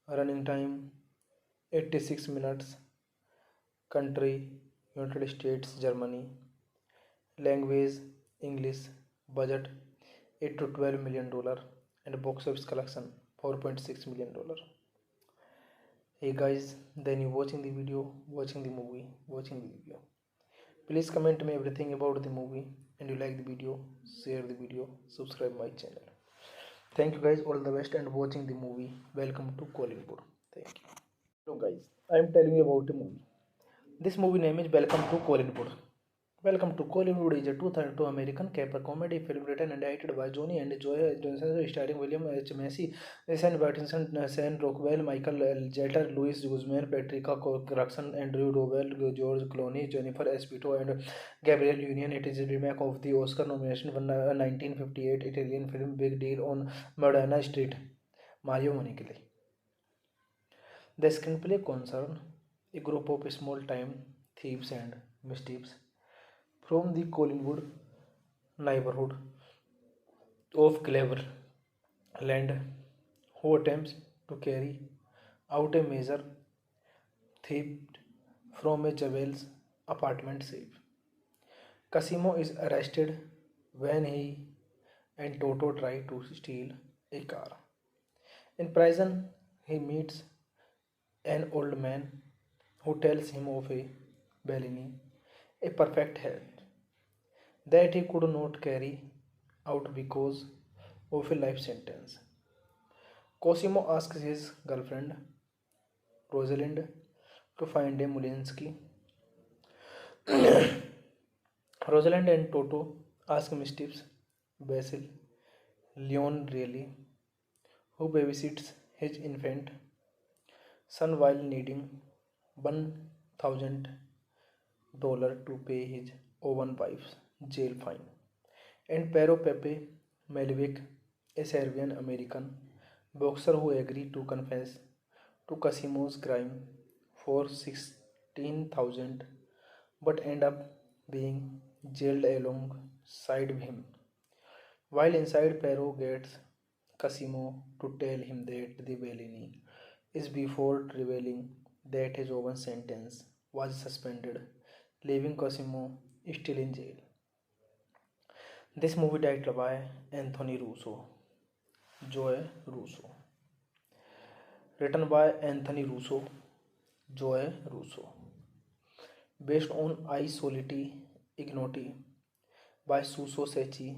Running time 86 minutes. Country United States, Germany. Language English. Budget $8 to $12 million and box office collection $4.6 million. Hey guys, then you watching the video, watching the movie, watching the video. Please comment me everything about the movie, and you like the video, share the video, subscribe my channel. Thank you guys, all the best and watching the movie. Welcome to Kollywood. Thank you. So guys, I am telling you about a movie. This movie name is Welcome to Kollywood. Welcome to Kollywood is a 2002 American caper comedy film written and directed by Johnny and Joy Johnson, starring William H. Macy, Sam Pattinson, Sam Rockwell, Michael L. Jeter, Louis Guzman, Patricia Clarkson, Andrew Rowell, George Clooney, Jennifer Espito, and Gabrielle Union. It is a remake of the Oscar nomination for 1958 Italian film Big Deal on Madonna Street, Mario Monicali. The screenplay concerns a group of small-time thieves and mischiefs from the Collingwood neighborhood of Cleveland who attempts to carry out a major theft from a Jewel's apartment safe. Cosimo is arrested when he and Toto try to steal a car. In prison, he meets an old man who tells him of a Bellini, a perfect health, that he could not carry out because of a life sentence. Cosimo asks his girlfriend, Rosalind, to find a Mulinsky. Rosalind and Toto ask Mischief's Basil, Leon really, who babysits his infant son while needing $1,000 to pay his own wife's jail fine. And Pero Pepe Malevich, a Serbian American boxer who agreed to confess to Casimo's crime for 16,000 but end up being jailed alongside him. While inside, Pero gets Casimo to tell him that the Bellini is before revealing that his own sentence was suspended, leaving Cosimo still in jail. This movie directed by Anthony Russo, Joe Russo. Written by Anthony Russo, Joe Russo. Based on I Soliti Ignoti by Suso Secchi,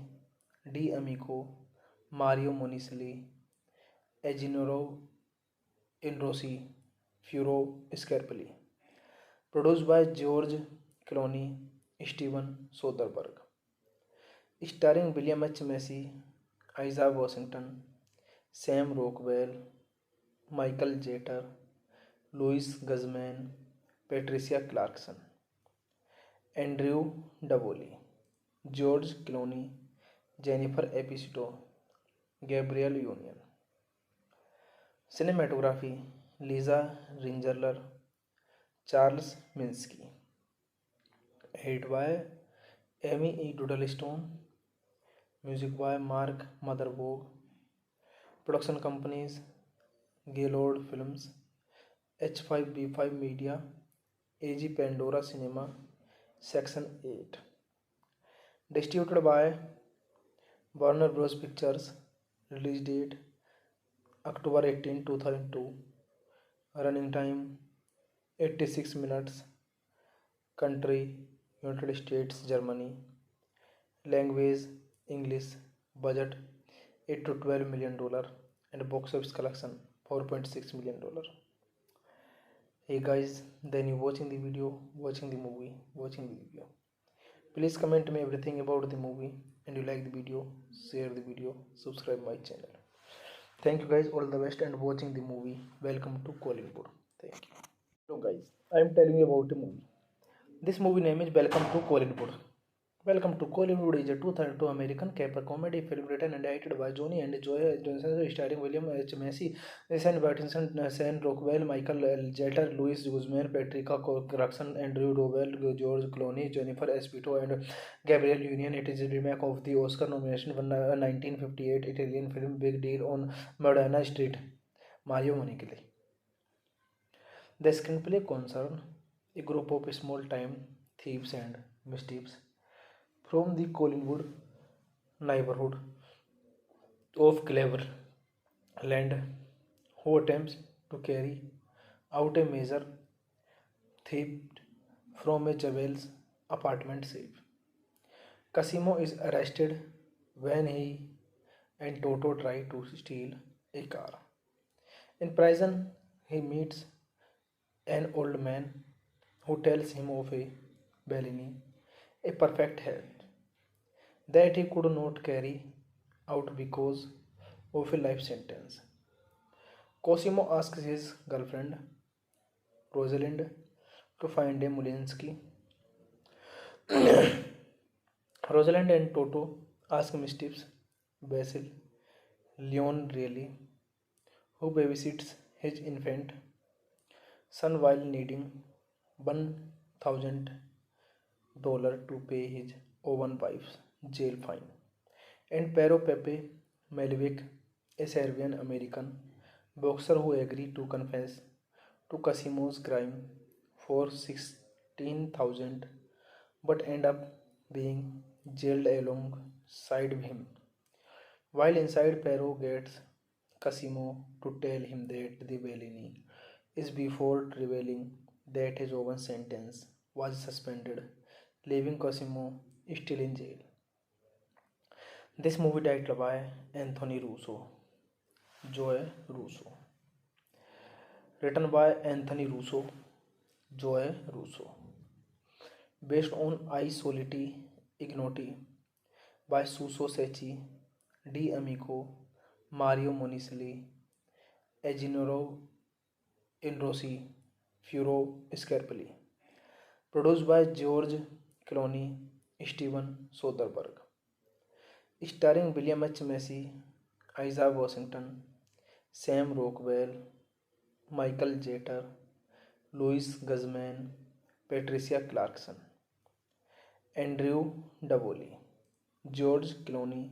D. Amico, Mario Monicelli, Eginoro Inrossi, Furo Scarpelli. Produced by George Clooney, Steven Soderbergh. Starring William H. Macy, Isaiah Washington, Sam Rockwell, Michael Jeter, Louis Guzman, Patricia Clarkson, Andrew Davoli, George Clooney, Jennifer Epstein, Gabriel Union. Cinematography Lisa Ringerler, Charles Minsky. Edited by Amy E. Doodlestone. Music by Mark Motherboard. Production companies Gaylord Films, H5B5 Media, AG Pandora Cinema, Section 8. Distributed by Warner Bros. Pictures. Release date October 18, 2002. Running time 86 minutes. Country United States, Germany. Language English. Budget $8 to $12 million and box office collection $4.6 million. Hey guys, then you watching the video, watching the movie, watching the video. Please comment me everything about the movie, and you like the video, share the video, subscribe my channel. Thank you guys, all the best, and watching the movie. Welcome to Kollywood. Thank you. So guys, I am telling you about the movie. This movie name is Welcome to Kollywood. Welcome to Kollywood is a 2002 American caper comedy film written and directed by Johnny and Joe Johnson, starring William H. Macy, Sam Watson, Sam Rockwell, Michael L. Jeter, Louis Guzman, Patricia Clarkson, Andrew Rowell, George Clooney, Jennifer Esposito, and Gabriel Union. It is a remake of the Oscar nomination for 1958 Italian film Big Deal on Modena Street, Mario Monichelli. The screenplay concerns a group of small-time thieves and mischiefs from the Collingwood neighborhood of Cleveland, who attempts to carry out a major theft from a Jewel's apartment safe. Cosimo is arrested when he and Toto try to steal a car. In prison, he meets an old man who tells him of a Bellini, a perfect health, that he could not carry out because of a life sentence. Cosimo asks his girlfriend, Rosalind, to find a Mulinsky. Rosalind and Toto ask Mischief's Basil, Leon really, who babysits his infant son while needing $1,000 to pay his own wife's jail fine. And Pero Pepe Malevich, a Serbian American boxer who agreed to confess to Casimo's crime for 16,000 but end up being jailed alongside him. While inside, Perro gets Cosimo to tell him that the Bellini is before revealing that his own sentence was suspended, leaving Cosimo still in jail. This movie directed by Anthony Russo, Joe Russo. Written by Anthony Russo, Joe Russo. Based on I Soliti Ignoti by Suso Secchi, D. Amico, Mario Monicelli, Eginoro Inrossi, Furo Scarpelli. Produced by George Clooney, Steven Soderbergh. Starring William H. Macy, Isaiah Washington, Sam Rockwell, Michael Jeter, Louis Guzman, Patricia Clarkson, Andrew Davoli, George Clooney,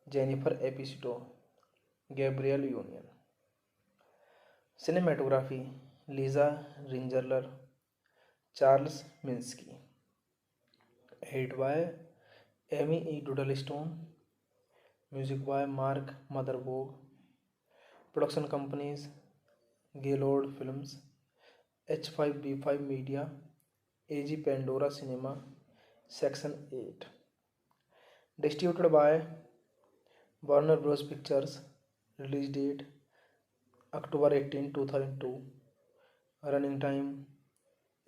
Jennifer Epstein, Gabriel Union. Cinematography Lisa Ringerler, Charles Minsky. Edited by Amy E. Doodlestone. Music by Mark Motherboard. Production companies Gaylord Films, H5B5 Media, AG Pandora Cinema, Section 8. Distributed by Warner Bros. Pictures. Release date October 18, 2002. Running time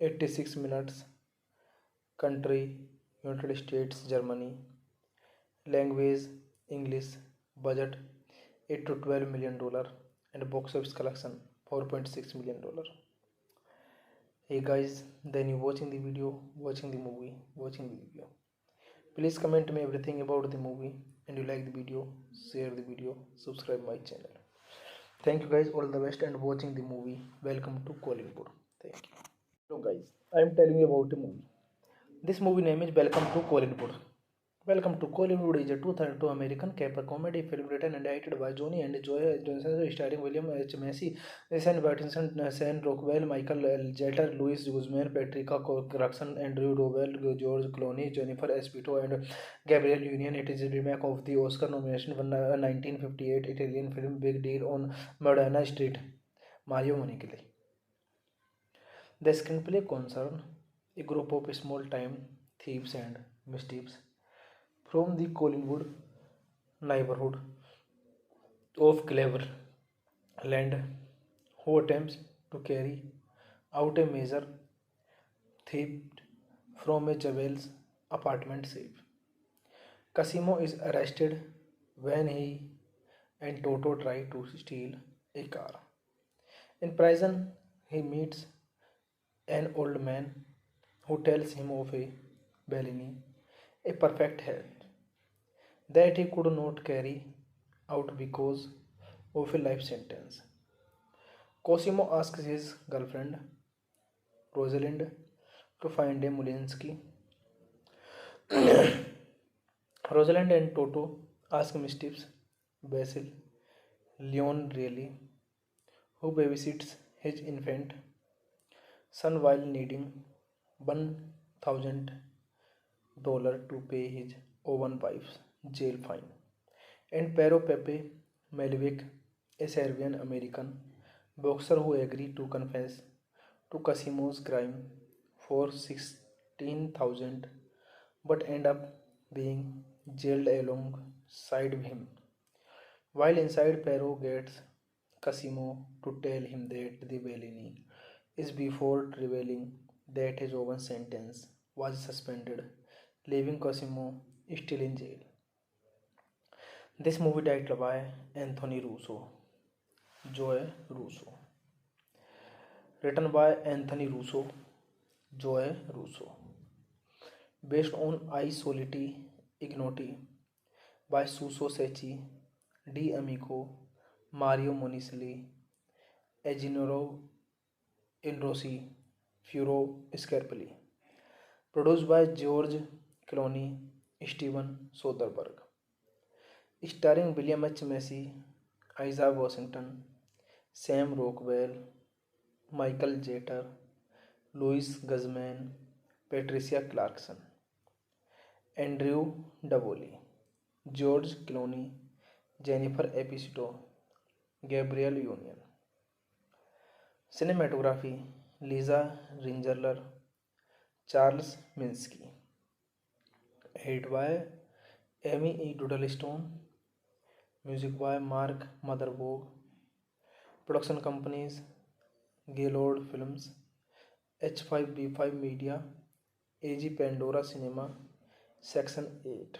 86 minutes. Country United States, Germany. Language English. Budget $8 to $12 million and box office collection $4.6 million. Hey guys, then you watching the video, watching the movie, watching the video. Please comment me everything about the movie, and you like the video, share the video, subscribe my channel. Thank you guys, all the best, and watching the movie. Welcome to Kollywood. Thank you. So guys, I am telling you about the movie. This movie name is Welcome to Kollywood. Welcome to Kollywood is a 2002 American caper comedy film written and directed by Johnny and Joe Johnson, starring William H. Macy, Sam Watson, Sam Rockwell, Michael L. Jeter, Louis Guzman, Patricia Clarkson, Andrew Rowell, George Clooney, Jennifer Esposito, and Gabriel Union. It is a remake of the Oscar nomination for 1958 Italian film Big Deal on Modena Street, Mario Monichelli. The screenplay concerns a group of small-time thieves and mischiefs from the Collingwood neighborhood of Cleveland, who attempts to carry out a major theft from a Jewel's apartment safe. Cosimo is arrested when he and Toto try to steal a car. In prison, he meets an old man who tells him of a Bellini, a perfect health, that he could not carry out because of a life sentence. Cosimo asks his girlfriend, Rosalind, to find a Mulinsky. Rosalind and Toto ask Mischief's Basil, Leon Reilly, who babysits his infant son while needing $1,000 to pay his own wife's jail fine, and Pero Pepe Malevich, a Serbian American boxer who agreed to confess to Cosimo's crime for 16,000 but end up being jailed alongside him. While inside, Pero gets Cosimo to tell him that the Bellini is before revealing that his own sentence was suspended, leaving Cosimo still in jail. This movie directed by Anthony Russo, Joe Russo. Written by Anthony Russo, Joe Russo. Based on I Soliti Ignoti by Suso Secchi, D. Amico, Mario Monicelli, Eginoro Inrossi, Furo Scarpelli. Produced by George Clooney, Steven Soderbergh. Starring William H. Macy, Isaiah Washington, Sam Rockwell, Michael Jeter, Louis Guzman, Patricia Clarkson, Andrew Davoli, George Clooney, Jennifer Aniston, Gabriel Union. Cinematography: Lisa Ringerler, Charles Minsky. Edited by Amy E. Doodlestone. Music by Mark Motherboard. Production companies: Gaylord Films, H5B5 Media, AG Pandora Cinema, Section 8.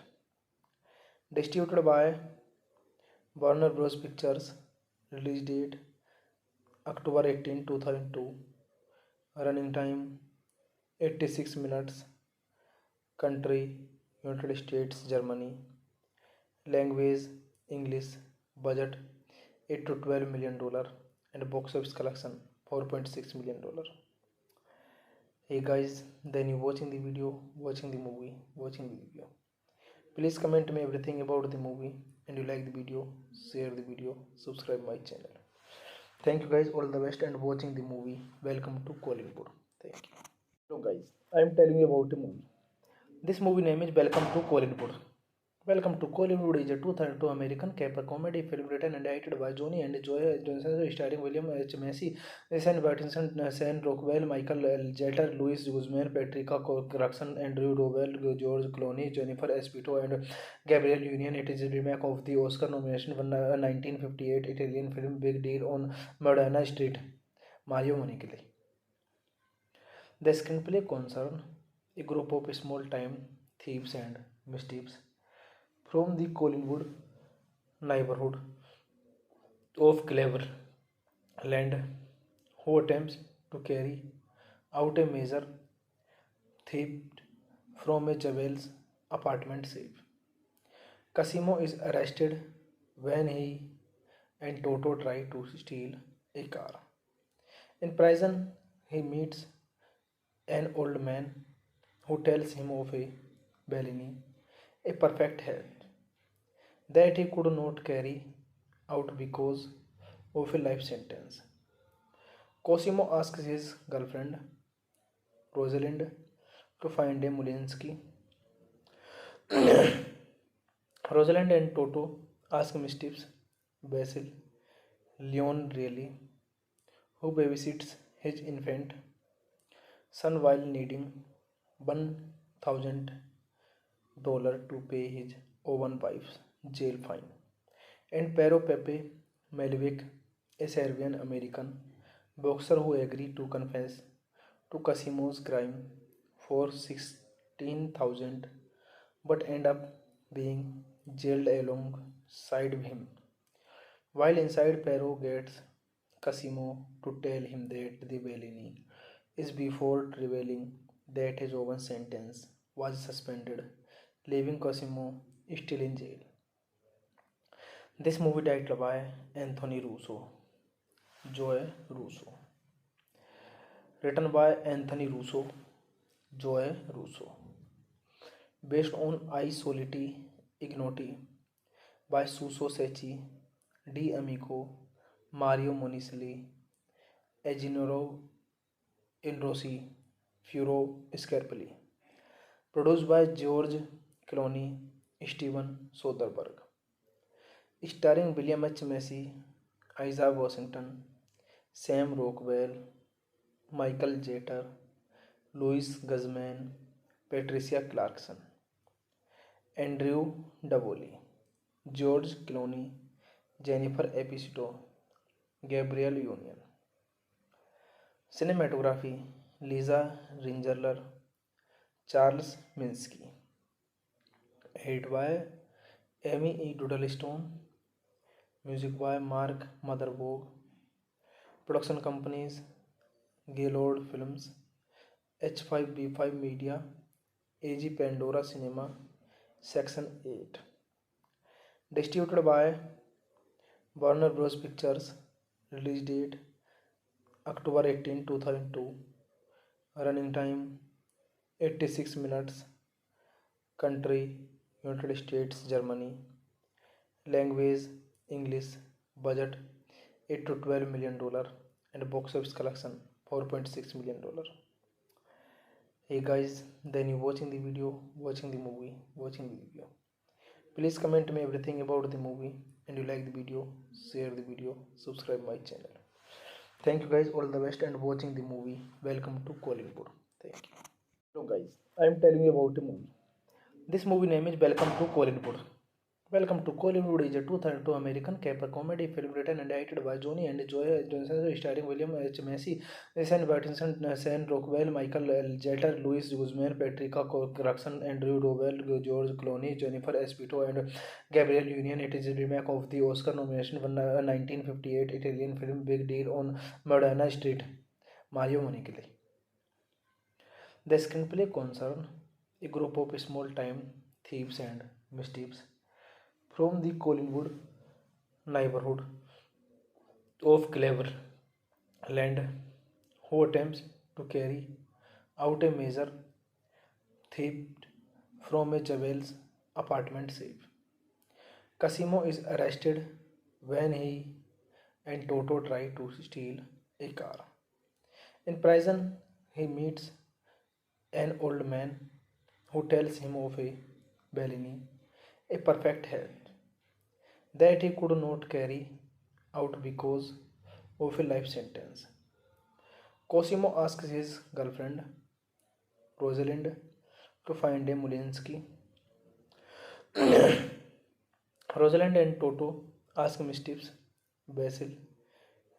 Distributed by Warner Bros. Pictures. Release date October 18, 2002. Running time 86 minutes. Country United States, Germany. Language English. Budget $8 to $12 million and box office collection $4.6 million. Hey guys, then you watching the video, watching the movie, watching the video. Please comment me everything about the movie, and you like the video, share the video, subscribe my channel. Thank you guys, all the best, and watching the movie. Welcome to Kollywood. Thank you. So guys, I am telling you about the movie. This movie name is Welcome to Kollywood. Welcome to Kollywood is a 2002 American caper comedy film written and directed by Johnny and Joy Johnson, starring William H. Macy, Sam Watterson, Sam Rockwell, Michael L. Jeter, Luis Guzman, Patricia Clarkson, Andrew Rowell, George Clooney, Jennifer Aniston, and Gabriel Union. It is a remake of the Oscar nomination for 1958 Italian film Big Deal on Modena Street, Mario Monicoli. The screenplay concerns a group of small-time thieves and mischiefs from the Collingwood neighborhood of Cleveland, who attempts to carry out a major theft from a Jewel's apartment safe. Cosimo is arrested when he and Toto try to steal a car. In prison, he meets an old man who tells him of a Bellini, a perfect health, that he could not carry out because of a life sentence. Cosimo asks his girlfriend, Rosalind, to find a Mulinsky. Rosalind and Toto ask mischiefs Basil, Leon Reilly, who babysits his infant son while needing $1,000 to pay his own wife's jail fine, and Pero Pepe Malevich, a Serbian American boxer who agreed to confess to Cosimo's crime for 16,000 but end up being jailed alongside him. While inside, Pero gets Cosimo to tell him that the Bellini is before revealing that his own sentence was suspended, leaving Cosimo still in jail. This movie directed by Anthony Russo, Joe Russo. Written by Anthony Russo, Joe Russo. Based on I Soliti Ignoti by Suso Secchi, D. Amico, Mario Monisli, Eginoro Inrossi, Furo Scarpelli. Produced by George Clooney, Steven Soderbergh. Starring William H. Macy, Isaiah Washington, Sam Rockwell, Michael Jeter, Louis Guzman, Patricia Clarkson, Andrew Davoli, George Clooney, Jennifer Aniston, Gabriel Union. Cinematography: Lisa Ringerler, Charles Minsky. Edited by Amy E. Doodlestone. Music by Mark Motherboard. Production companies: Gaylord Films, H5B5 Media, AG Pandora Cinema, Section 8. Distributed by Warner Bros. Pictures. Release date October 18, 2002. Running time 86 minutes. Country United States, Germany. Language English. Budget $8 to $12 million and box office collection $4.6 million. Hey guys, then you watching the video, watching the movie, watching the video. Please comment me everything about the movie and you like the video, share the video, subscribe my channel. Thank you guys, all the best and watching the movie. Welcome to Kollywood. Thank you. So guys, I am telling you about a movie. This movie name is Welcome to Kollywood. Welcome to Kollywood is a 2002 American caper comedy film written and directed by Johnny and Joy Johnson, starring William H. Macy, Sam Pattinson, Sam Rockwell, Michael L. Jeter, Louis Guzman, Patricia Clarkson, Andrew Rowell, George Clooney, Jennifer Espito, and Gabriel Union. It is a remake of the Oscar nomination for 1958 Italian film Big Deal on Madonna Street, Mario Monicali. The screenplay concerns a group of small-time thieves and mischiefs from the Collingwood neighborhood of Cleveland who attempts to carry out a major theft from a Jewel's apartment safe. Casimo is arrested when he and Toto try to steal a car. In prison, he meets an old man who tells him of a Bellini, a perfect health, that he could not carry out because of a life sentence. Cosimo asks his girlfriend, Rosalind, to find a Mulinsky. Rosalind and Toto ask Mischief's Basil,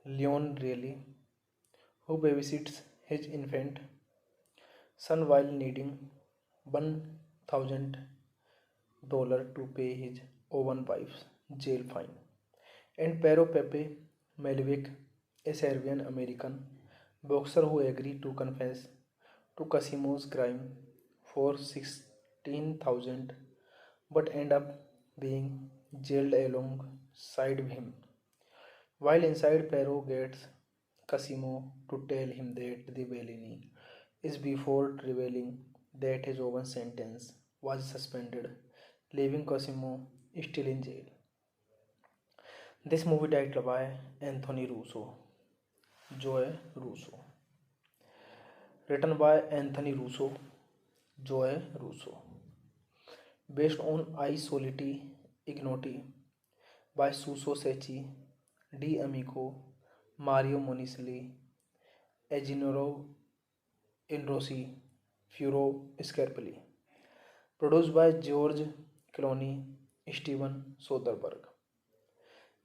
Leon really, who babysits his infant son while needing $1,000 to pay his Owen wife's jail fine. And Pero Pepe Melvick, a Serbian American boxer who agreed to confess to Casimo's crime for 16,000 but end up being jailed alongside him. While inside, Pero gets Casimo to tell him that the Bellini is before revealing that his own sentence was suspended, leaving Cosimo still in jail. This movie directed by Anthony Russo, Joe Russo. Written by Anthony Russo, Joe Russo. Based on I Soliti Ignoti by Suso Secchi, D. Amico, Mario Monisli, Eginoro Inrossi, Furo Scarpelli. Produced by George Clooney, Steven Soderbergh.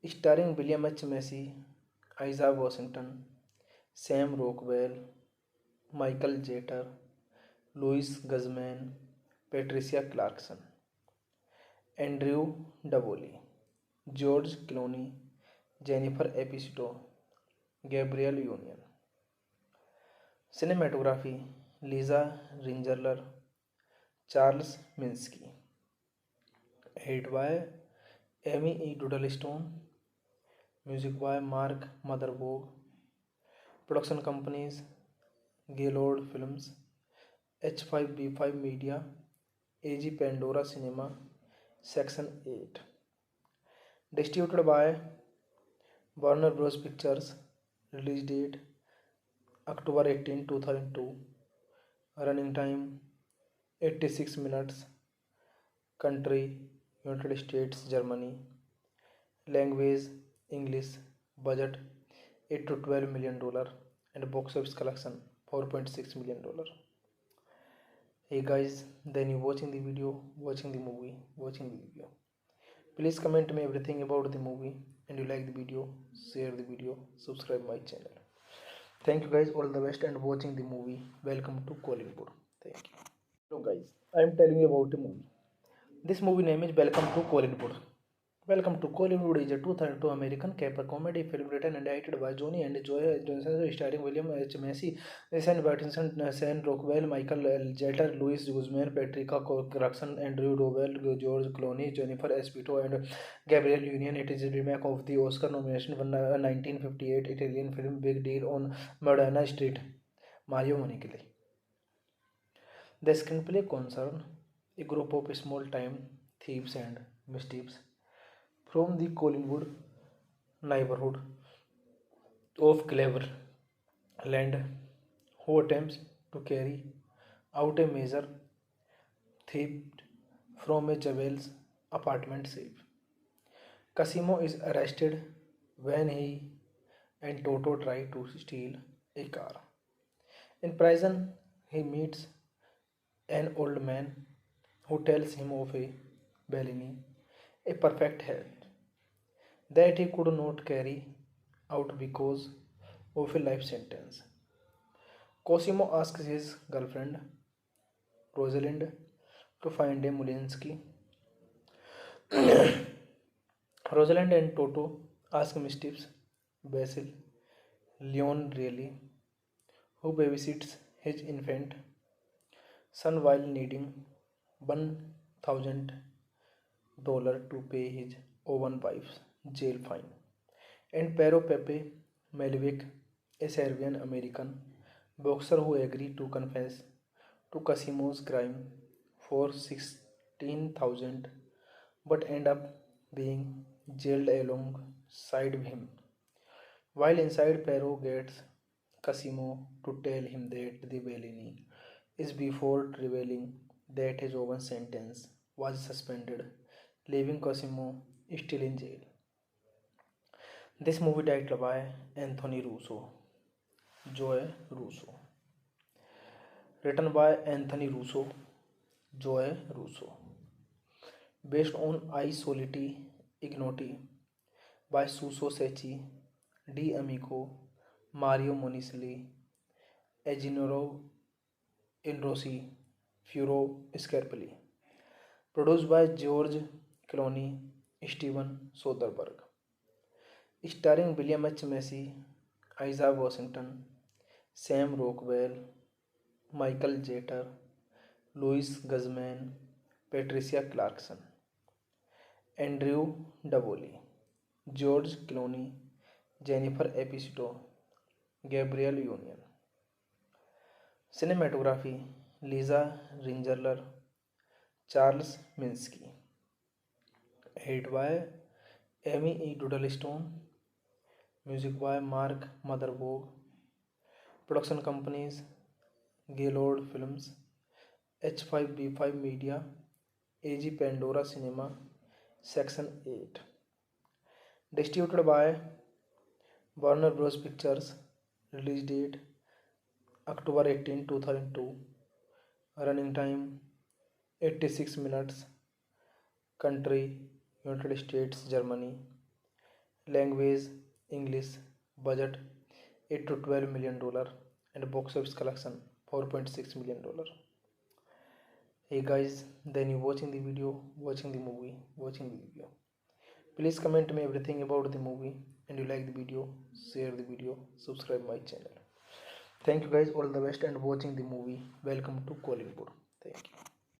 Starring William H. Macy, Isaiah Washington, Sam Rockwell, Michael Jeter, Louis Guzman, Patricia Clarkson, Andrew Davoli, George Clooney, Jennifer Epistito, Gabriel Union. Cinematography Lisa Ringerler, Charles Minsky. Edited by Amy E. Doodlestone. Music by Mark Motherboard. Production companies Gaylord Films, H5B5 Media, AG Pandora Cinema, Section 8. Distributed by Warner Bros. Pictures. Release date October 18, 2002. Running time 86 minutes. Country United States, Germany. Language English. Budget $8 to $12 million and box office collection $4.6 million. Hey guys, then you watching the video, watching the movie, watching the video. Please comment me everything about the movie and you like the video, share the video, subscribe my channel. Thank you guys, all the best and watching the movie. Welcome to Kollywood. Thank you. So guys, I am telling you about a movie. This movie name is Welcome to Kollywood. Welcome to Kollywood is a 2002 American caper comedy film written and directed by Johnny and Joy Johnson, starring William H. Macy, Sam Pattinson, Sam Rockwell, Michael L. Jeter, Louis Guzman, Patricia Clarkson, Andrew Rowell, George Clooney, Jennifer Espito, and Gabriel Union. It is a remake of the Oscar nomination for 1958 Italian film Big Deal on Madonna Street, Mario Monicali. The screenplay concerns a group of small-time thieves and mischiefs from the Collingwood neighborhood of Cleveland who attempts to carry out a major theft from a Jewel's apartment safe. Casimo is arrested when he and Toto try to steal a car. In prison, he meets an old man who tells him of a Bellini, a perfect health, that he could not carry out because of a life sentence. Cosimo asks his girlfriend, Rosalind, to find a Mulinsky. Rosalind and Toto ask Mischief's Basil, Leon really, who babysits his infant son while needing $1,000 to pay his Owen wife's jail fine. And Pero Pepe Melvick, a Serbian American boxer who agreed to confess to Casimo's crime for 16,000 but end up being jailed alongside him. While inside, Pero gets Casimo to tell him that the Bellini is before revealing that his own sentence was suspended, leaving Cosimo still in jail. This movie directed by Anthony Russo, Joe Russo. Written by Anthony Russo, Joe Russo. Based on I Soliti Ignoti by Suso Secchi, D. Amico, Mario Monicelli, Eginoro Inrossi, Furo Scarpelli. Produced by George Clooney, Steven Soderbergh. Starring William H. Macy, Isaiah Washington, Sam Rockwell, Michael Jeter, Louis Guzman, Patricia Clarkson, Andrew Davoli, George Clooney, Jennifer Epstein, Gabriel Union. Cinematography Lisa Ringerler, Charles Minsky. Edited by Amy E. Doodlestone. Music by Mark Motherboard. Production companies Gaylord Films, H5B5 Media, AG Pandora Cinema, Section 8. Distributed by Warner Bros. Pictures. Release date October 18, 2002. Running time 86 minutes. Country United States, Germany. Language English. Budget $8 to $12 million and box office collection $4.6 million. Hey guys, then you watching the video, watching the movie, watching the video. Please comment me everything about the movie, and you like the video, share the video, subscribe my channel. Thank you guys, all the best, and watching the movie. Welcome to Kollywood. Thank you.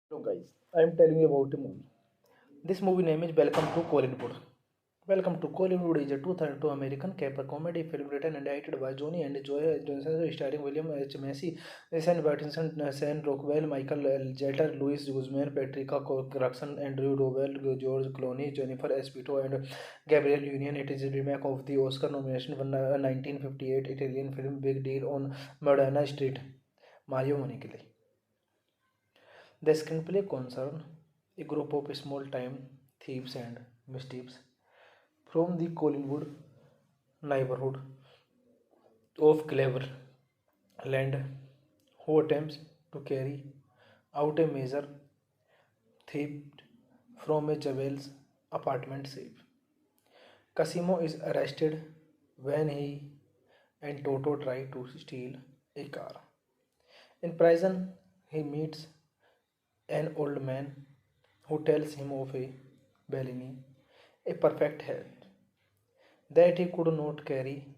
So guys, I am telling you about the movie. This movie name is Welcome to Kollywood. Welcome to Kollywood is a 2002 American caper comedy film written and directed by Johnny and Joe Johnson, starring William H. Macy, Sam Pattinson, Sam Rockwell, Michael L. Jeter, Louis Guzman, Patricia Clarkson, Andrew Dowell, George Clooney, Jennifer Epstein, and Gabriel Union. It is a remake of the Oscar nomination for 1958 Italian film Big Deal on Madonna Street, Mario Monicali. The screenplay concerns a group of small-time thieves and mischiefs from the Collingwood neighborhood of Cleveland who attempts to carry out a major theft from a Jewel's apartment safe. Casimo is arrested when he and Toto try to steal a car. In prison, he meets an old man who tells him of a Bellini, a perfect health, that he could not carry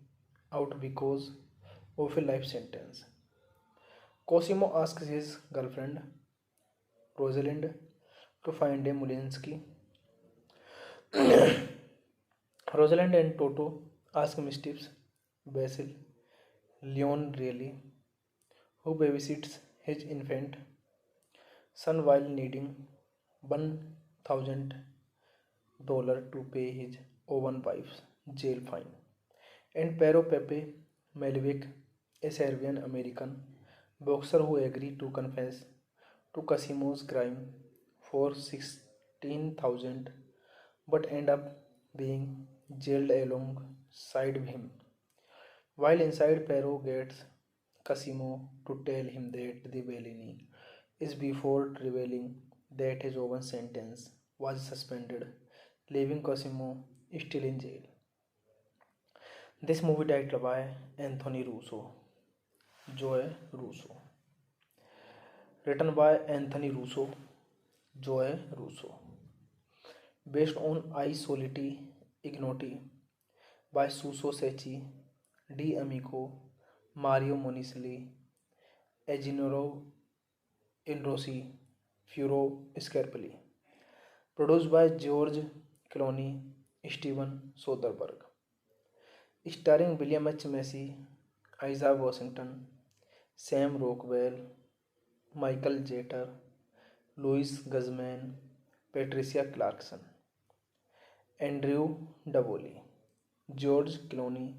out because of a life sentence. Cosimo asks his girlfriend, Rosalind, to find a Mulinsky. Rosalind and Toto ask Mischief's Basil, Leon really, who babysits his infant son while needing $1,000 to pay his Owen wife's jail fine. And Pero Pepe Melvick, a Serbian American boxer who agreed to confess to Cosimo's crime for 16,000 but end up being jailed alongside him. While inside, Perot gets Cosimo to tell him that the Bellini is before revealing that his own sentence was suspended, leaving Cosimo still in jail. This movie directed by Anthony Russo, Joe Russo. Written by Anthony Russo, Joe Russo. Based on I Soliti Ignoti by Suso Secchi, D. Amico, Mario Monicelli, Eginoro Inrossi, Furo Scarpelli. Produced by George Clooney, Steven Soderbergh. Starring William H. Macy, Isaac Washington, Sam Rockwell, Michael Jeter, Louis Guzman, Patricia Clarkson, Andrew Davoli, George Clooney,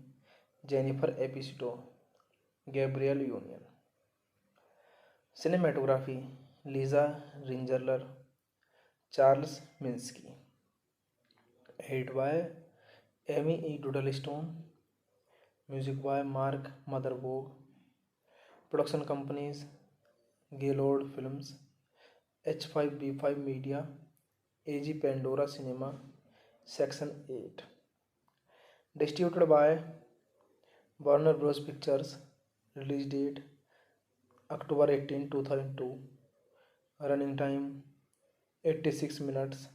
Jennifer Epstein, Gabriel Union. Cinematography Lisa Ringerler, Charles Minsky. Edited by Amy E. Doodlestone. Music by Mark Motherboard. Production companies Gaylord Films, H5B5 Media, AG Pandora Cinema, Section 8. Distributed by Warner Bros. Pictures. Release date October 18, 2002. Running time 86 minutes.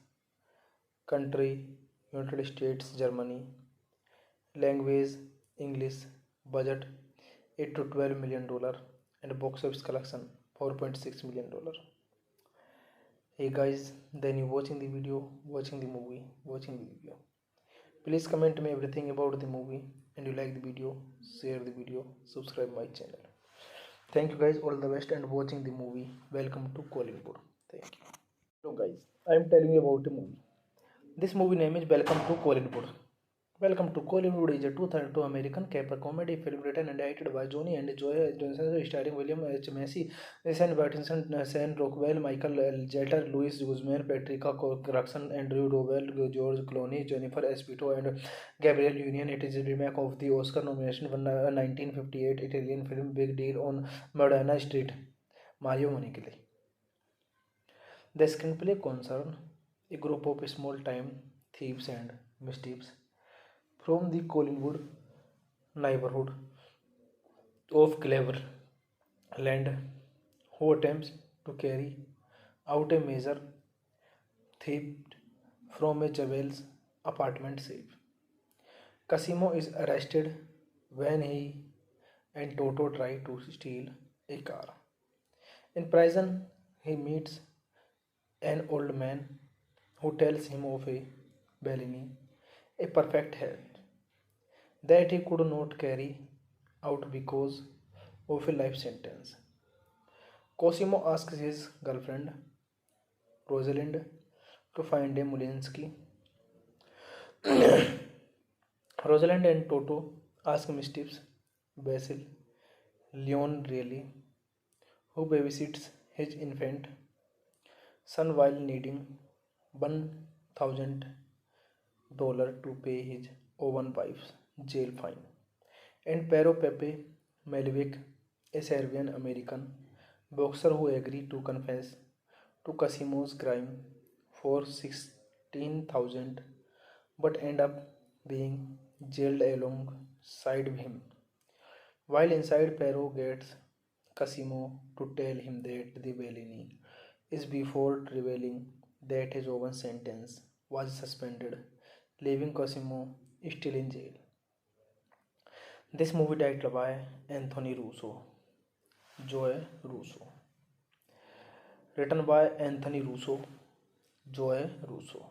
Country United States, Germany. Language English. Budget $8 to $12 million and box office collection $4.6 million. Hey guys, then you watching the video, watching the movie, watching the video. Please comment me everything about the movie, and you like the video, share the video, subscribe my channel. Thank you guys, all the best, and watching the movie. Welcome to Kollywood. Thank you. So guys, I am telling you about the movie. This movie name is Welcome to Kollywood. Welcome to Kollywood is a 2002 American caper comedy film written and directed by Johnny and Joe Johnson, starring William H. Macy, Sam Watson, Sam Rockwell, Michael L. Jeter, Louis Guzman, Patricia Clarkson, Andrew Rowell, George Clooney, Jennifer Epstein, and Gabriel Union. It is a remake of the Oscar nomination for 1958 Italian film Big Deal on Madonna Street, Mario Monichelli. The screenplay concerns a group of small-time thieves and mischiefs from the Collingwood neighborhood of Cleveland, who attempts to carry out a major theft from a Jewel's apartment safe. Cosimo is arrested when he and Toto try to steal a car. In prison, he meets an old man who tells him of a Bellini, a perfect health, that he could not carry out because of a life sentence. Cosimo asks his girlfriend, Rosalind, to find a Mulinsky. Rosalind and Toto ask Mischief's Basil, Leon Reilly, who babysits his infant son while needing $1,000 to pay his own wife's jail fine, and Pero Pepe Malevich, a Serbian American boxer who agreed to confess to Cosimo's crime for 16,000 but end up being jailed alongside him. While inside, Pero gets Cosimo to tell him that the Bellini is before revealing that his own sentence was suspended, leaving Cosimo still in jail. This movie directed by Anthony Russo, Joe Russo. Written by Anthony Russo, Joe Russo.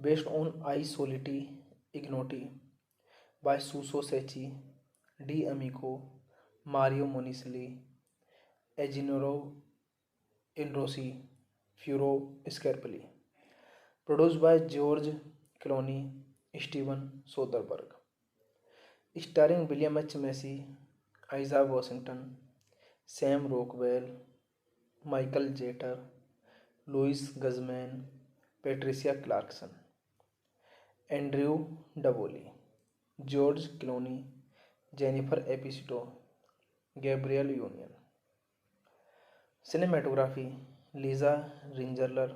Based on I Soliti Ignoti by Suso Secchi, D. Amico, Mario Monicelli, Eginoro Inrossi, Furo Scarpelli. Produced by George Clooney, Steven Soderbergh. Starring William H. Macy, Isaac Washington, Sam Rockwell, Michael Jeter, Louis Guzman, Patricia Clarkson, Andrew Davoli, George Clooney, Jennifer Epstein, Gabriel Union. Cinematography: Lisa Ringerler,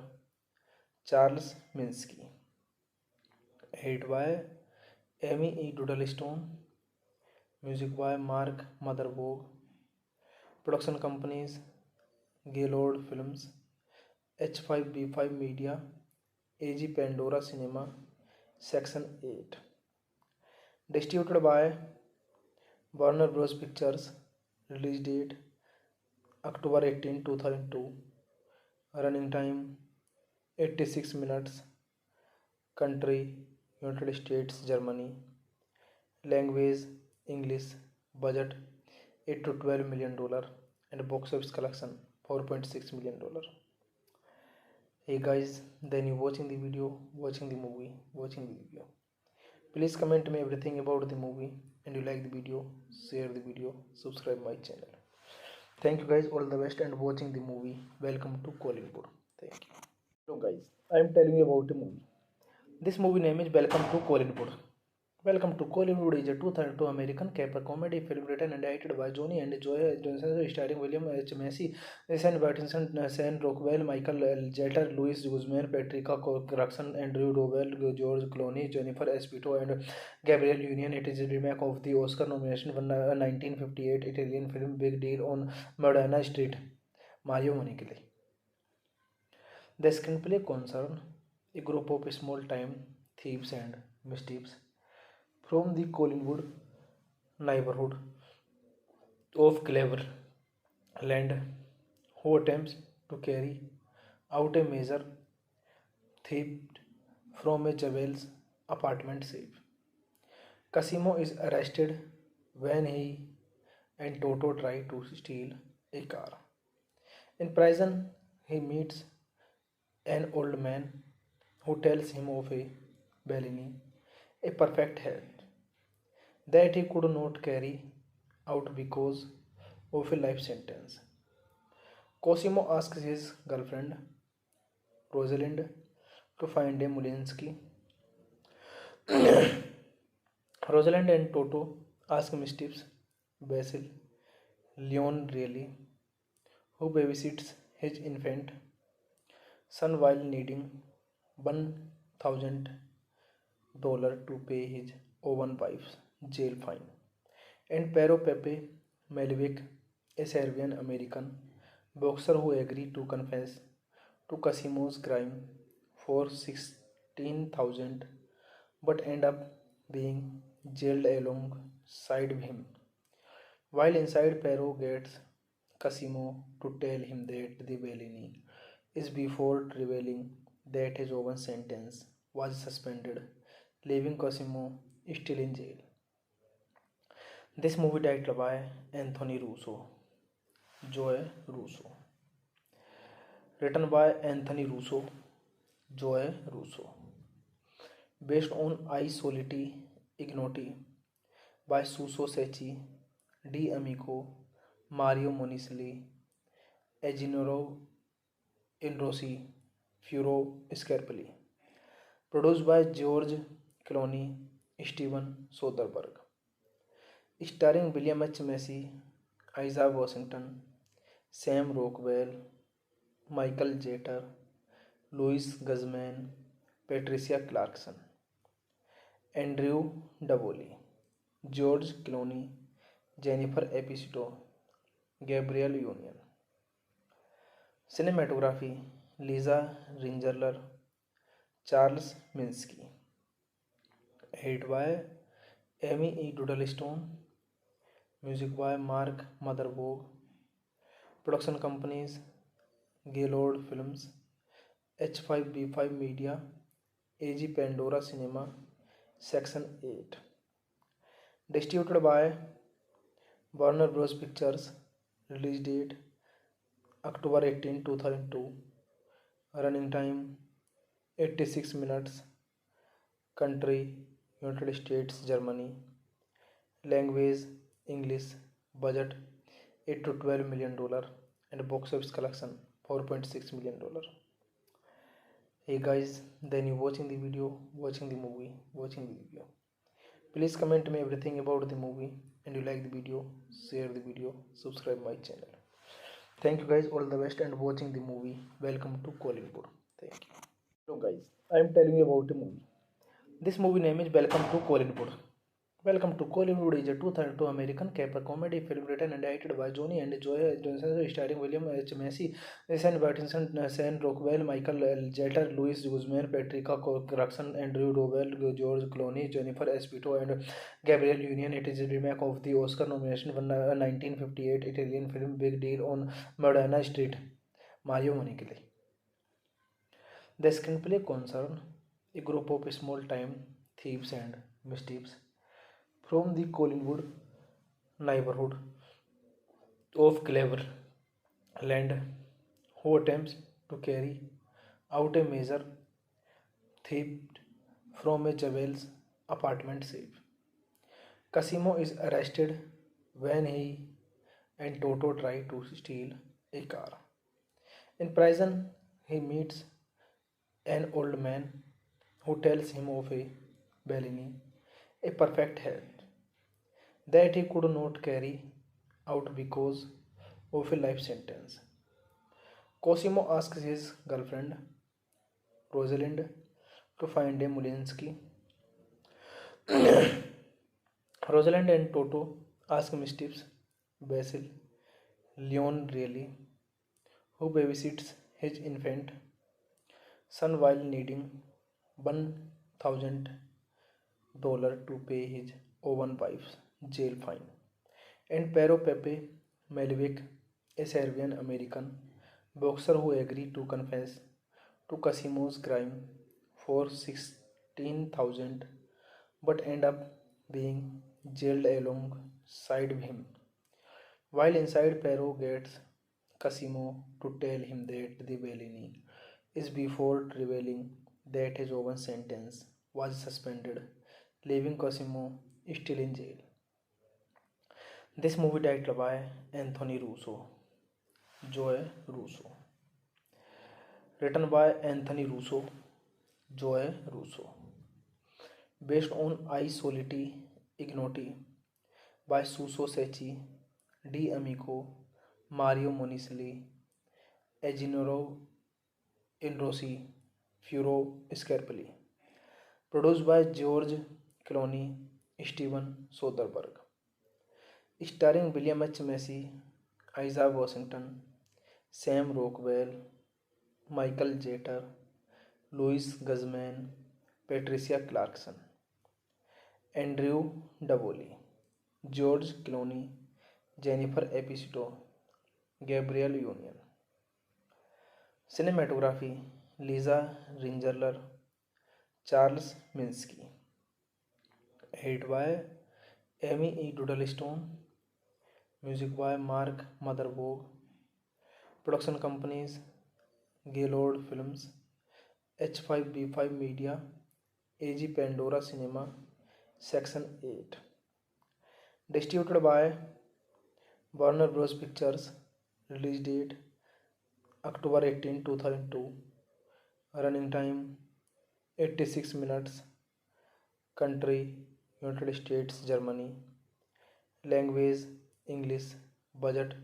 Charles Minsky. Edited by Amy E. Doodlestone. Music by Mark Motherboard. Production companies: Gaylord Films, H5B5 Media, AG Pandora Cinema, Section 8. Distributed by Warner Bros. Pictures. Release date October 18, 2002. Running time 86 minutes. Country United States, Germany. Language English. Budget $8 to $12 million and box office collection $4.6 million. Hey guys, then you watching the video, watching the movie, watching the video. Please comment me everything about the movie, and you like the video, share the video, subscribe my channel. Thank you guys, all the best, and watching the movie. Welcome to Kollywood. Thank you. So guys, I am telling you about the movie. This movie name is Welcome to Kollywood. Welcome to Kollywood is a 2002 American caper comedy film written and directed by Johnny and Joy Johnson, starring William H. Macy, Sam Watterson, Sam Rockwell, Michael L. Jeter, Louis Guzman, Patricia Clarkson, Andrew Rowell, George Clooney, Jennifer Epstein, and Gabriel Union. It is a remake of the Oscar nomination for 1958 Italian film Big Deal on Modena Street, Mario Monicoli. The screenplay concerns a group of small-time thieves and mischiefs from the Collingwood neighborhood of Cleveland, who attempts to carry out a major theft from a Jewel's apartment safe. Casimo is arrested when he and Toto try to steal a car. In prison, he meets an old man who tells him of a Bellini, a perfect health, that he could not carry out because of a life sentence. Cosimo asks his girlfriend, Rosalind, to find a Mulinsky. Rosalind and Toto ask Mischief's Basil, Leon Reilly, who babysits his infant son while needing $1,000 to pay his own wife's jail fine, and Pero Pepe Malevich, a Serbian American boxer who agreed to confess to Casimo's crime for 16,000 but end up being jailed alongside him. While inside, Pero gets Casimo to tell him that the Bellini is before revealing that his own sentence was suspended, leaving Cosimo still in jail. This movie directed by Anthony Russo, Joe Russo. Written by Anthony Russo, Joe Russo. Based on I Soliti Ignoti by Suso Secchi, D. Amico, Mario Monisli, Eginoro Inrossi, Furo Scarpelli. Produced by George Clooney, Steven Soderbergh. Starring William H. Macy, Isaiah Washington, Sam Rockwell, Michael Jeter, Louis Guzman, Patricia Clarkson, Andrew Davoli, George Clooney, Jennifer Epstein, Gabriel Union. Cinematography: Lisa Ringerler, Charles Minsky. Edited by Amy E. Doodlestone. Music by Mark Motherboard. Production companies: Gaylord Films, H5B5 Media, AG Pandora Cinema, Section 8. Distributed by Warner Bros. Pictures. Release date October 18, 2002. Running time 86 minutes. Country United States, Germany. Language English. Budget $8 to $12 million and box office collection $4.6 million. Hey guys, then you watching the video, watching the movie, watching the video. Please comment me everything about the movie, and you like the video, share the video, subscribe my channel. Thank you guys, all the best, and watching the movie. Welcome to Kollywood. Thank you. So guys, I am telling you about a movie. This movie name is Welcome to Kollywood. Welcome to Kollywood is a 2002 American caper comedy film written and directed by Johnny and Joy Johnson, starring William H. Macy, Sam Pattinson, Sam Rockwell, Michael L. Jeter, Louis Guzman, Patricia Clarkson, Andrew Rowell, George Clooney, Jennifer Esposito, and Gabrielle Union. It is a remake of the Oscar nomination for 1958 Italian film Big Deal on Madonna Street, Mario Monicali. The screenplay concerns a group of small-time thieves and mischiefs from the Collingwood neighborhood of Cleveland who attempts to carry out a major theft from a Jewel's apartment safe. Casimo is arrested when he and Toto try to steal a car. In prison, he meets an old man who tells him of a Bellini, a perfect health, that he could not carry out because of a life sentence. Cosimo asks his girlfriend, Rosalind, to find a Mulinsky. Rosalind and Toto ask Mischief's Basil, Leon Reilly, who babysits his infant son while needing $1,000 to pay his own wife's jail fine, and Pero Pepe Malevich, a Serbian American boxer who agreed to confess to Casimo's crime for 16,000 but end up being jailed alongside him. While inside, Pero gets Casimo to tell him that the Bellini is before revealing that his own sentence was suspended, leaving Cosimo still in jail. This movie directed by Anthony Russo, Joe Russo. Written by Anthony Russo, Joe Russo. Based on I Soliti Ignoti by Suso Secchi, D. Amico, Mario Monicelli, Eginoro Inrossi, Furo Scarpelli. Produced by George Clooney, Steven Soderbergh. Starring William H. Macy, Isaiah Washington, Sam Rockwell, Michael Jeter, Louis Guzman, Patricia Clarkson, Andrew Davoli, George Clooney, Jennifer Esposito, Gabrielle Union. Cinematography Lisa Ringerler, Charles Minsky. Edited by Amy E. Doodlestone. Music by Mark Motherboard. Production companies Gaylord Films, H5B5 Media, AG Pandora Cinema, Section 8. Distributed by Warner Bros. Pictures. Release date October 18, 2002. Running time 86 minutes. Country United States, Germany. Language English. Budget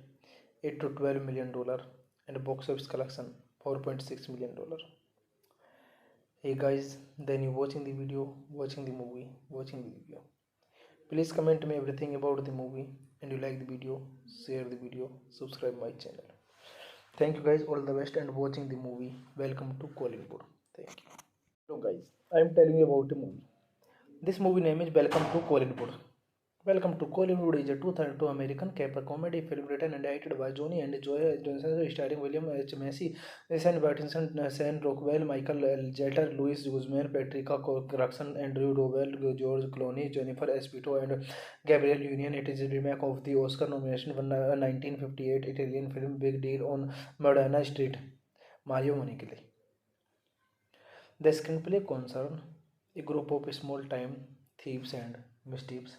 $8 to $12 million and box office collection $4.6 million. Hey guys, then you watching the video, watching the movie, watching the video. Please comment me everything about the movie, and you like the video, share the video, subscribe my channel. Thank you guys, all the best, and watching the movie. Welcome to Kollywood. Thank you. So guys, I am telling you about a movie. This movie name is Welcome to Kollywood. Welcome to Kollywood is a 2002 American caper comedy film written and directed by Johnny and Joy Johnson, starring William H. Macy, Sam Pattinson, Sam Rockwell, Michael L. Jeter, Louis Guzman, Patricia Clarkson, Andrew Rowell, George Clooney, Jennifer Esposito, and Gabrielle Union. It is a remake of the Oscar nomination for 1958 Italian film Big Deal on Madonna Street, Mario Monicali. The screenplay concerns a group of small-time thieves and mischiefs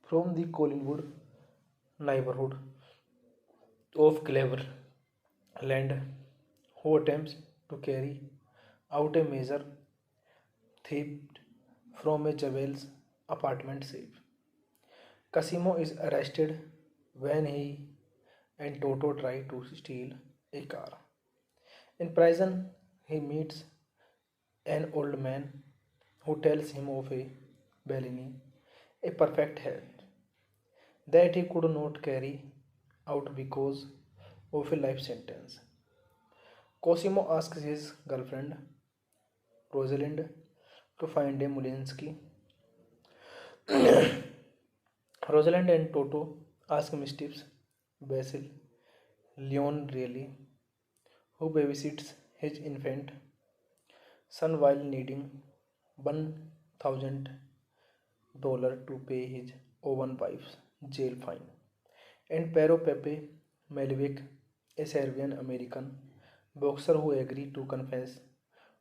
from the Collingwood neighborhood of Cleveland, who attempts to carry out a major theft from a Javel's apartment safe. Casimo is arrested when he and Toto try to steal a car. In prison, he meets an old man who tells him of a Bellini, a perfect health, that he could not carry out because of a life sentence. Cosimo asks his girlfriend, Rosalind, to find a Mulinsky. Rosalind and Toto ask Mischief's Basil, Leon really, who babysits his infant son while needing $1,000 to pay his Owen wife's jail fine. And Pero Pepe Melvick, a Serbian American boxer who agreed to confess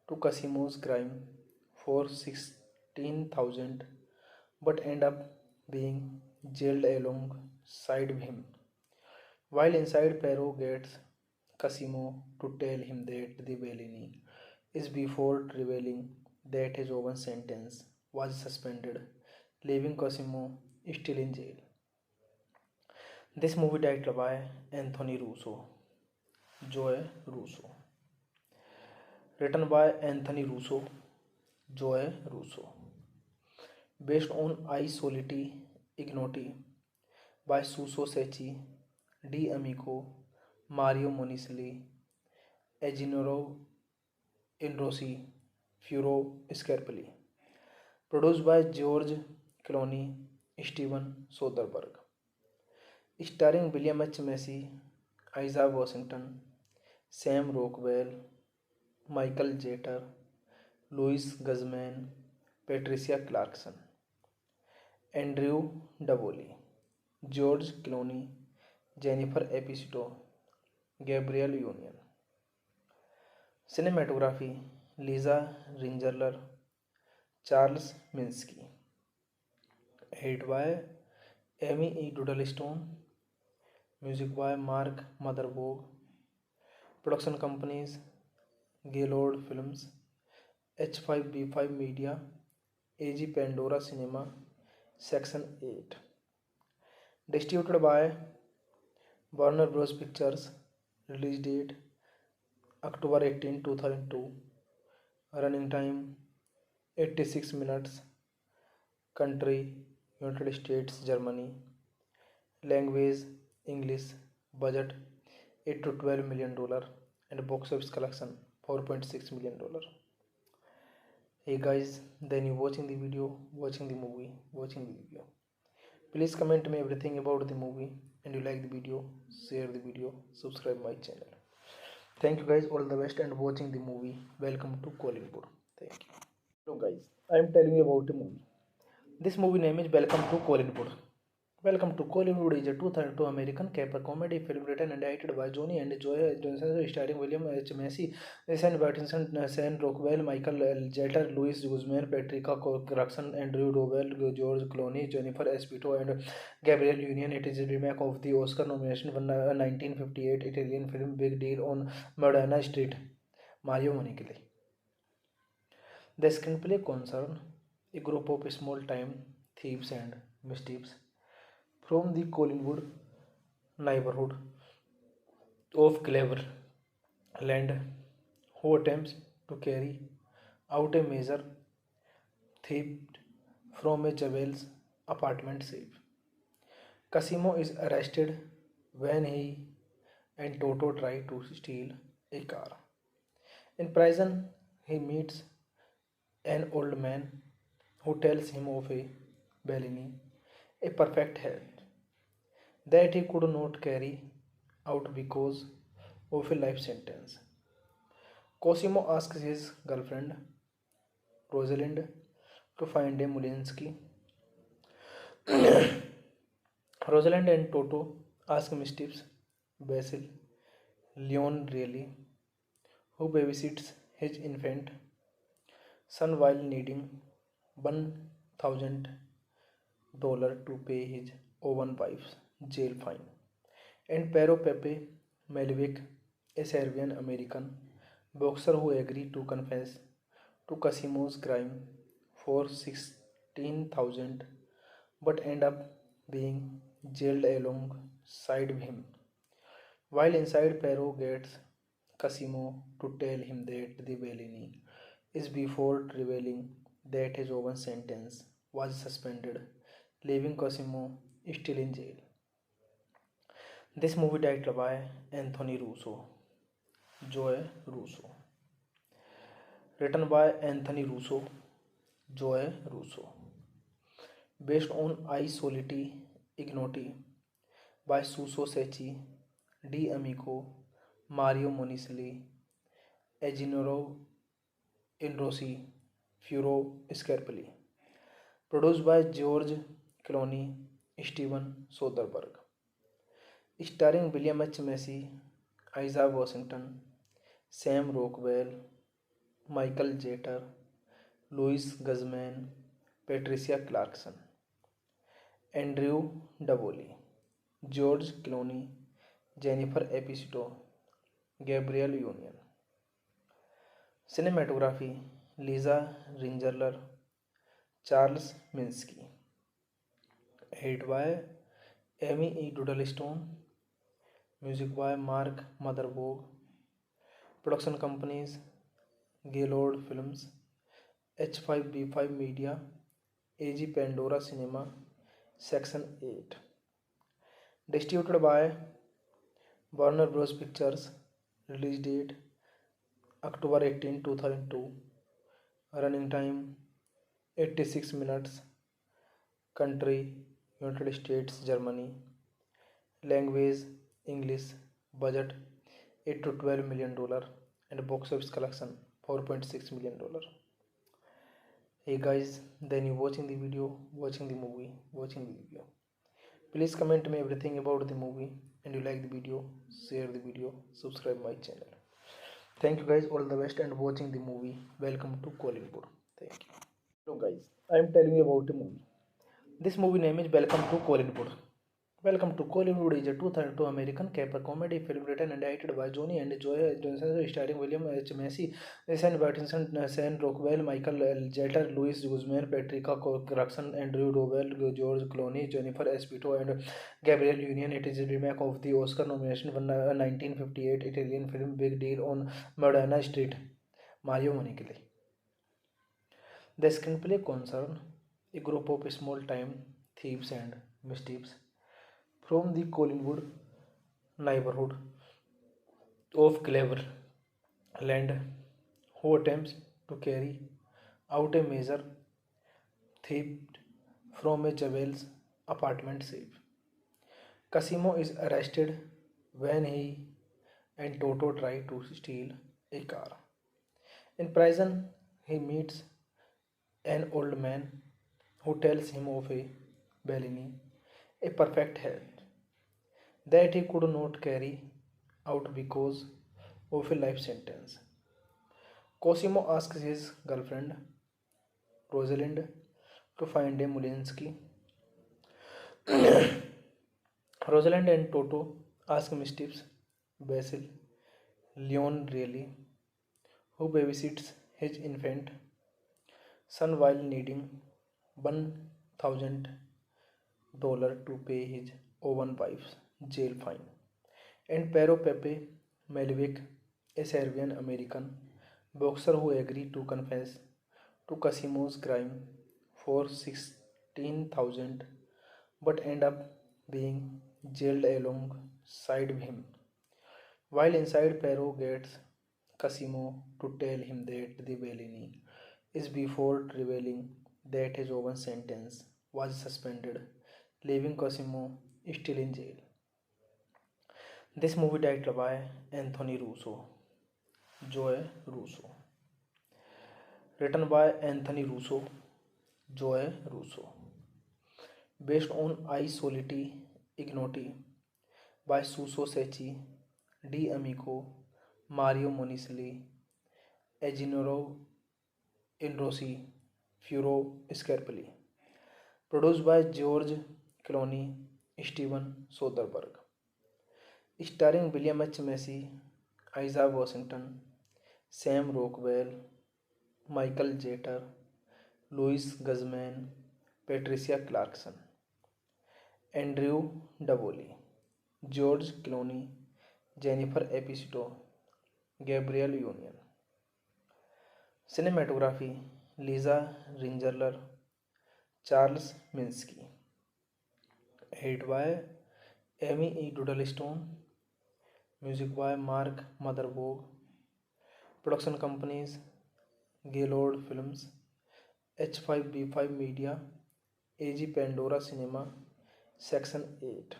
to Casimo's crime for 16,000 but end up being jailed alongside him. While inside, Pero gets Casimo to tell him that the Bellini is before revealing that his own sentence was suspended, leaving Cosimo still in jail. This movie directed by Anthony Russo, Joe Russo, written by Anthony Russo, Joe Russo, based on I Soliti Ignoti by Suso Secchi, D. Amico, Mario Monicelli, Eginoro Inrossi, Furo Scarpelli. Produced by George Clooney, Steven Soderbergh. Starring William H. Macy, Isaiah Washington, Sam Rockwell, Michael Jeter, Louis Guzman, Patricia Clarkson, Andrew Davoli, George Clooney, Jennifer Epstein, Gabriel Union. Cinematography Lisa Ringerler, Charles Minsky. Edited by Amy E. Doodlestone. Music by Mark Motherboard. Production companies Gaylord Films, H5B5 Media, AG Pandora Cinema, Section 8. Distributed by Warner Bros. Pictures. Release date October 18, 2002. Running time 86 minutes. Country United States, Germany. Language English. Budget $8 to $12 million and box office collection $4.6 million. Hey guys, then you watching the video, watching the movie, watching the video. Please comment me everything about the movie, and you like the video, share the video, subscribe my channel. Thank you guys, all the best, and watching the movie. Welcome to Kollywood. Thank you. So guys, I am telling you about the movie. This movie name is Welcome to Kollywood. Welcome to Kollywood is a 2002 American caper comedy film written and directed by Johnny and Joy Johnson, starring William H. Macy, Sam Pattinson, Sam Rockwell, Michael L. Jeter, Louis Guzman, Patricia Clarkson, Andrew Dowell, George Clooney, Jennifer Espito, and Gabriel Union. It is a remake of the Oscar nomination for 1958 Italian film Big Deal on Madonna Street, Mario Monicali. The screenplay concerns a group of small-time thieves and mischiefs from the Collingwood neighborhood of Cleveland, who attempts to carry out a major theft from a Javel's apartment safe. Casimo is arrested when he and Toto try to steal a car. In prison, he meets an old man who tells him of a Bellini, a perfect health, that he could not carry out because of a life sentence. Cosimo asks his girlfriend, Rosalind, to find a Mulinsky. Rosalind and Toto ask Mischief's Basil, Leon really, who babysits his infant son while needing $1,000 to pay his Owen wife's jail fine. and Pero Pepe Malevich, a Serbian-American boxer who agreed to confess to Casimo's crime for 16,000 but end up being jailed alongside him. While inside, Pero gets Casimo to tell him that the Bellini is before revealing that his own sentence was suspended, leaving Cosimo still in jail. This movie directed by Anthony Russo, Joe Russo, written by Anthony Russo, Joe Russo, based on I Soliti Ignoti by Suso Secchi, D. Amico, Mario Monicelli, Eginoro Inrossi, Furo Scarpelli. Produced by George Clooney, Steven Soderbergh. Starring William H. Macy, Isaiah Washington, Sam Rockwell, Michael Jeter, Louis Guzman, Patricia Clarkson, Andrew Davoli, George Clooney, Jennifer Epstein, Gabriel Union. Cinematography Lisa Ringerler, Charles Minsky. Edited by Amy E. Doodlestone. Music by Mark Motherboard. Production companies Gaylord Films, H5B5 Media, AG Pandora Cinema, Section 8. Distributed by Warner Bros. Pictures. Release date October 18, 2002. Running time 86 minutes. Country United States, Germany. Language English. Budget $8 to $12 million and box office collection $4.6 million. Hey guys, then you watching the video, watching the movie, watching the video. Please comment me everything about the movie, and you like the video, share the video, subscribe my channel. Thank you guys, all the best, and watching the movie. Welcome to Kollywood. Thank you. So guys, I am telling you about the movie. This movie name is Welcome to Kollywood. Welcome to Kollywood is a 2002 American caper comedy film written and directed by Johnny and Joe Johnson, starring William H. Macy, Sam Pattinson, Sam Rockwell, Michael L. Jeter, Louis Guzman, Patricia Clarkson, Andrew Dowell, George Clooney, Jennifer Esposito, and Gabriel Union. It is a remake of the Oscar nomination for 1958 Italian film Big Deal on Madonna Street, Mario Monicali. The screenplay concerns a group of small-time thieves and mischiefs from the Collingwood neighborhood of Cleveland, who attempts to carry out a major theft from a Jewel's apartment safe. Casimo is arrested when he and Toto try to steal a car. In prison, he meets an old man who tells him of a Bellini, a perfect health that he could not carry out because of a life sentence. Cosimo asks his girlfriend, Rosalind, to find a Mulinsky. Rosalind and Toto ask Mischief's Basil, Leon Reilly, who babysits his infant son while needing $1,000 to pay his own wife's jail fine. And Pero Pepe Malevich, a Serbian American boxer who agreed to confess to Casimo's crime for 16,000 but end up being jailed alongside him. While inside, Pero gets Casimo to tell him that the Bellini is before revealing that his own sentence was suspended, leaving Cosimo still in jail. This movie directed by Anthony Russo, Joe Russo, written by Anthony Russo, Joe Russo, based on I Soliti Ignoti by Suso Secchi, D. Amico, Mario Monicelli, Eginoro Inrossi, Furo Scarpelli. Produced by George Clooney, Steven Soderbergh. starring William H. Macy, Isaiah Washington, Sam Rockwell, Michael Jeter, Louis Guzman, Patricia Clarkson, Andrew Davoli, George Clooney, Jennifer Epstein, Gabriel Union. Cinematography Lisa Ringerler, Charles Minsky. Edit by Amy E. Doodlestone. Music by Mark Motherboard. Production companies Gaylord Films, H5B5 Media, AG Pandora Cinema, Section 8.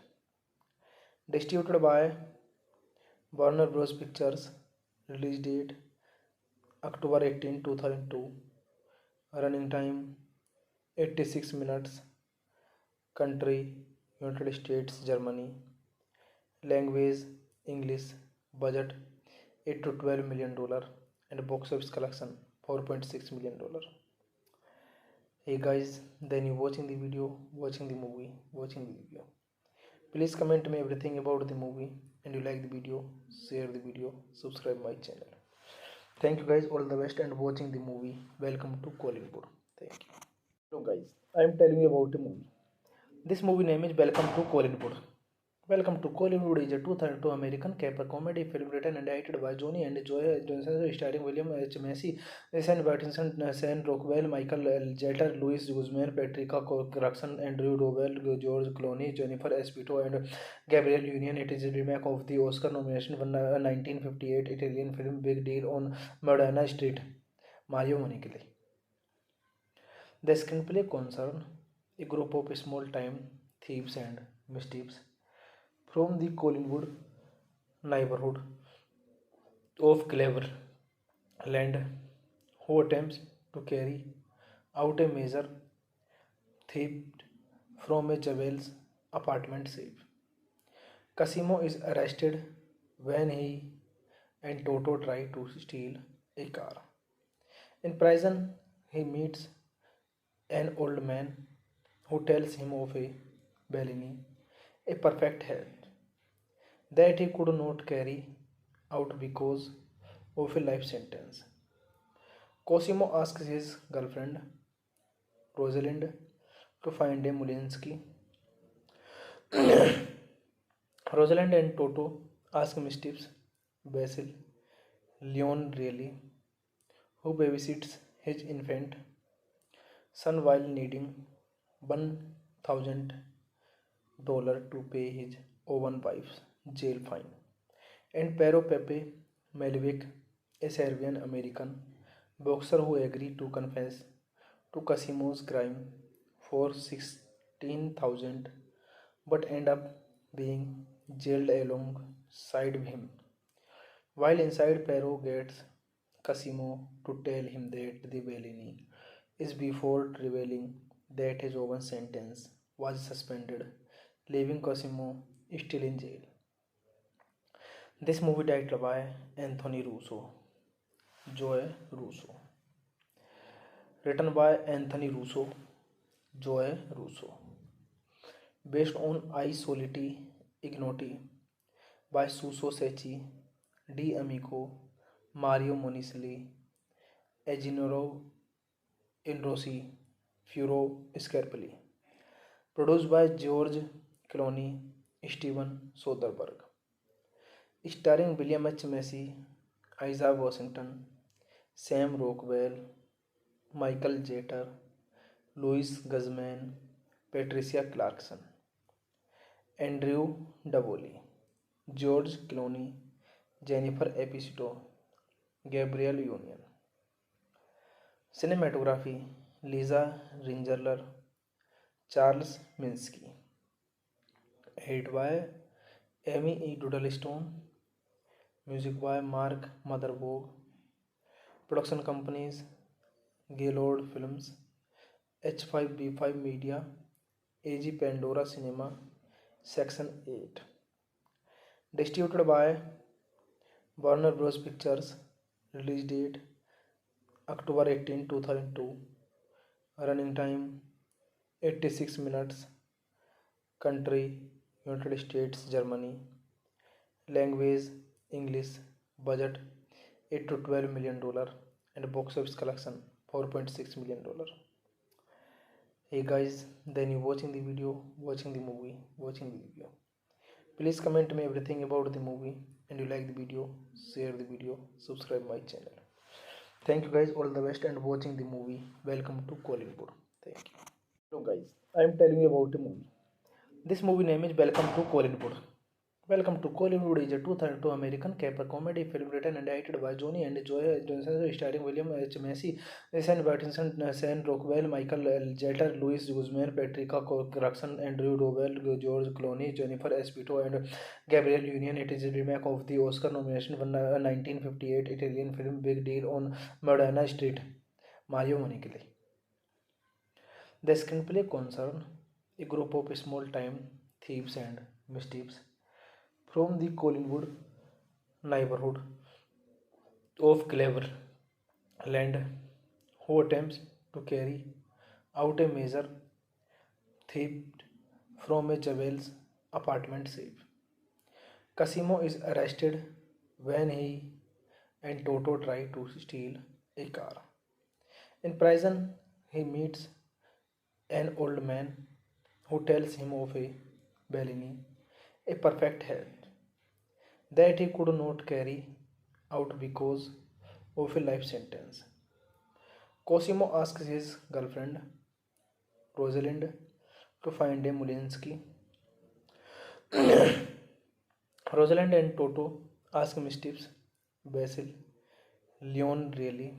Distributed by Warner Bros. Pictures. Release date October 18, 2002. Running time 86 minutes. Country United States, Germany. Language English. Budget $8 to $12 million and box office collection $4.6 million. Hey guys, then you watching the video, watching the movie, watching the video. Please comment me everything about the movie, and you like the video, share the video, subscribe my channel. Thank you guys, all the best, and watching the movie. Welcome to Kollywood. Thank you. So guys, I am telling you about the movie. This movie name is Welcome to Kollywood. Welcome to Kollywood is a 2002 American caper comedy film written and directed by Johnny and Joy Johnson, starring William H. Macy, Sam Watson, Sam Rockwell, Michael L. Jeter, Louis Guzman, Patricia Clarkson, Andrew Rowell, George Clooney, Jennifer Epstein, and Gabriel Union. It is a remake of the Oscar nomination for 1958 Italian film Big Deal on Madonna Street, Mario Monicoli. The screenplay concerns a group of small-time thieves and mischiefs from the Collingwood neighborhood of Cleveland, who attempts to carry out a major theft from a Jewel's apartment safe. Casimo is arrested when he and Toto try to steal a car. In prison, he meets an old man who tells him of a Bellini, a perfect health that he could not carry out because of a life sentence. Cosimo asks his girlfriend, Rosalind, to find a Mulinsky. Rosalind and Toto ask Mischief's Basil, Leon Reilly, who babysits his infant son while needing $1,000 to pay his own wife's jail fine, and Pero Pepe Malevich, a Serbian American boxer who agreed to confess to Casimo's crime for 16,000 but end up being jailed alongside him. While inside, Pero gets Casimo to tell him that the Bellini is before revealing that his own sentence was suspended, leaving Cosimo still in jail. This movie directed by Anthony Russo, Joe Russo. Written by Anthony Russo, Joe Russo. Based on I Soliti Ignoti by Suso Secchi, D. Amico, Mario Monisli, Eginoro Inrossi, Furo Scarpelli. Produced by George Clooney, Steven Soderbergh. Starring William H. Macy, Isaiah Washington, Sam Rockwell, Michael Jeter, Louis Guzman, Patricia Clarkson, Andrew Davoli, George Clooney, Jennifer Epstein, Gabriel Union. Cinematography Lisa Ringerler, Charles Minsky. Edit by Amy E. Doodlestone. Music by Mark Motherboard. Production companies Gaylord Films, H5B5 Media, AG Pandora Cinema, Section 8. Distributed by Warner Bros. Pictures. Release date October 18, 2002. Running time 86 minutes. Country United States, Germany. Language English. Budget $8 to $12 million, and box office collection $4.6 million. Hey guys, then you watching the video, watching the movie, watching the video. Please comment me everything about the movie, and you like the video, share the video, subscribe my channel. Thank you guys, all the best, and watching the movie. Welcome to Kollywood. Thank you. So guys, I am telling you about the movie. This movie name is Welcome to Kollywood. Welcome to Kollywood is a 2002 American caper comedy film written and directed by Johnny and Joy Johnson, starring William H. Macy, Sam Watson, Sam Rockwell, Michael L. Jeter, Louis Guzman, Patricia Clarkson, Andrew Rowell, George Clooney, Jennifer Esposito, and Gabrielle Union. It is a remake of the Oscar nomination for 1958 Italian film Big Deal on Modena Street, Mario Monicoli. The screenplay concerns a group of small-time thieves and mischiefs from the Collingwood neighborhood of Cleveland, who attempts to carry out a major theft from a Jewel's apartment safe. Casimo is arrested when he and Toto try to steal a car. In prison, he meets an old man who tells him of a Bellini, a perfect health, that he could not carry out because of a life sentence. Cosimo asks his girlfriend, Rosalind, to find a Mulinsky. Rosalind and Toto ask mischiefs Basil, Leon Reilly,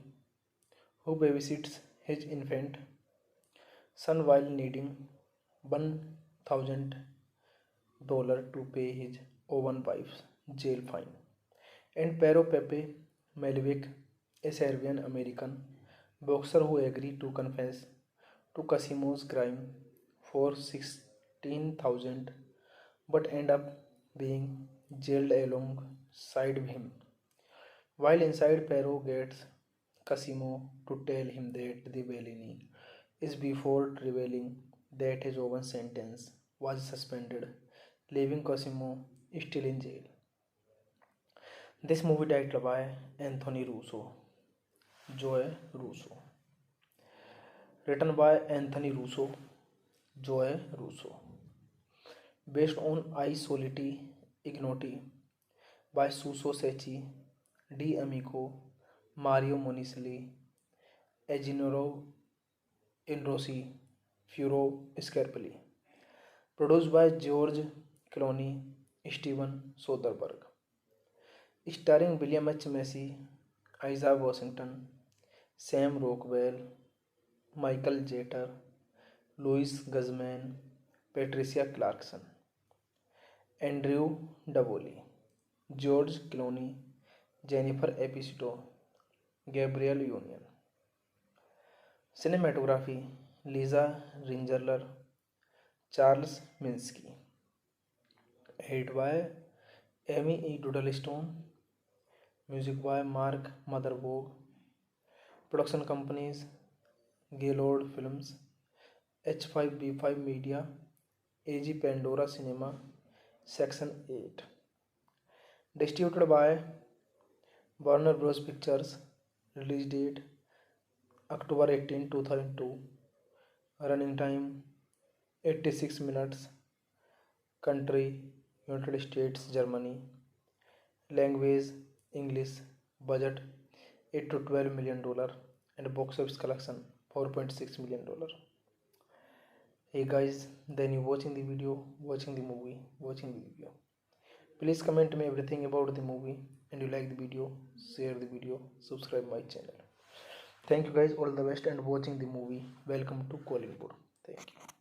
who babysits his infant son while needing $1,000 to pay his own wife's jail fine, and Pero Pepe Malevich, a Serbian American boxer who agreed to confess to Casimo's crime for 16,000 but end up being jailed alongside him. While inside, Pero gets Casimo to tell him that the Bellini is before revealing that his own sentence was suspended, leaving Cosimo still in jail. This movie directed by Anthony Russo, Joe Russo. Written by Anthony Russo, Joe Russo. Based on I Soliti Ignoti by Suso Secchi, D. Amico, Mario Monisli, Eginoro Inrossi, Furo Scarpelli. Produced by George Clooney, Steven Soderbergh. Starring William H. Macy, Isaiah Washington, Sam Rockwell, Michael Jeter, Louis Guzman, Patricia Clarkson, Andrew Davoli, George Clooney, Jennifer Esposito, Gabrielle Union. Cinematography Lisa Ringerler, Charles Minsky. Edited by Amy E. Doodlestone. Music by Mark Motherboard. Production companies Gaylord Films, H5B5 Media, AG Pandora Cinema, Section 8. Distributed by Warner Bros. Pictures. Release date October 18, 2002. Running time 86 minutes. Country United States, Germany. Language English. Budget $8 to $12 million, and box office collection $4.6 million. Hey guys, then you watching the video, watching the movie, watching the video. Please comment me everything about the movie, and you like the video, share the video, subscribe my channel. Thank you guys, all the best, and watching the movie. Welcome to Kollywood. Thank you.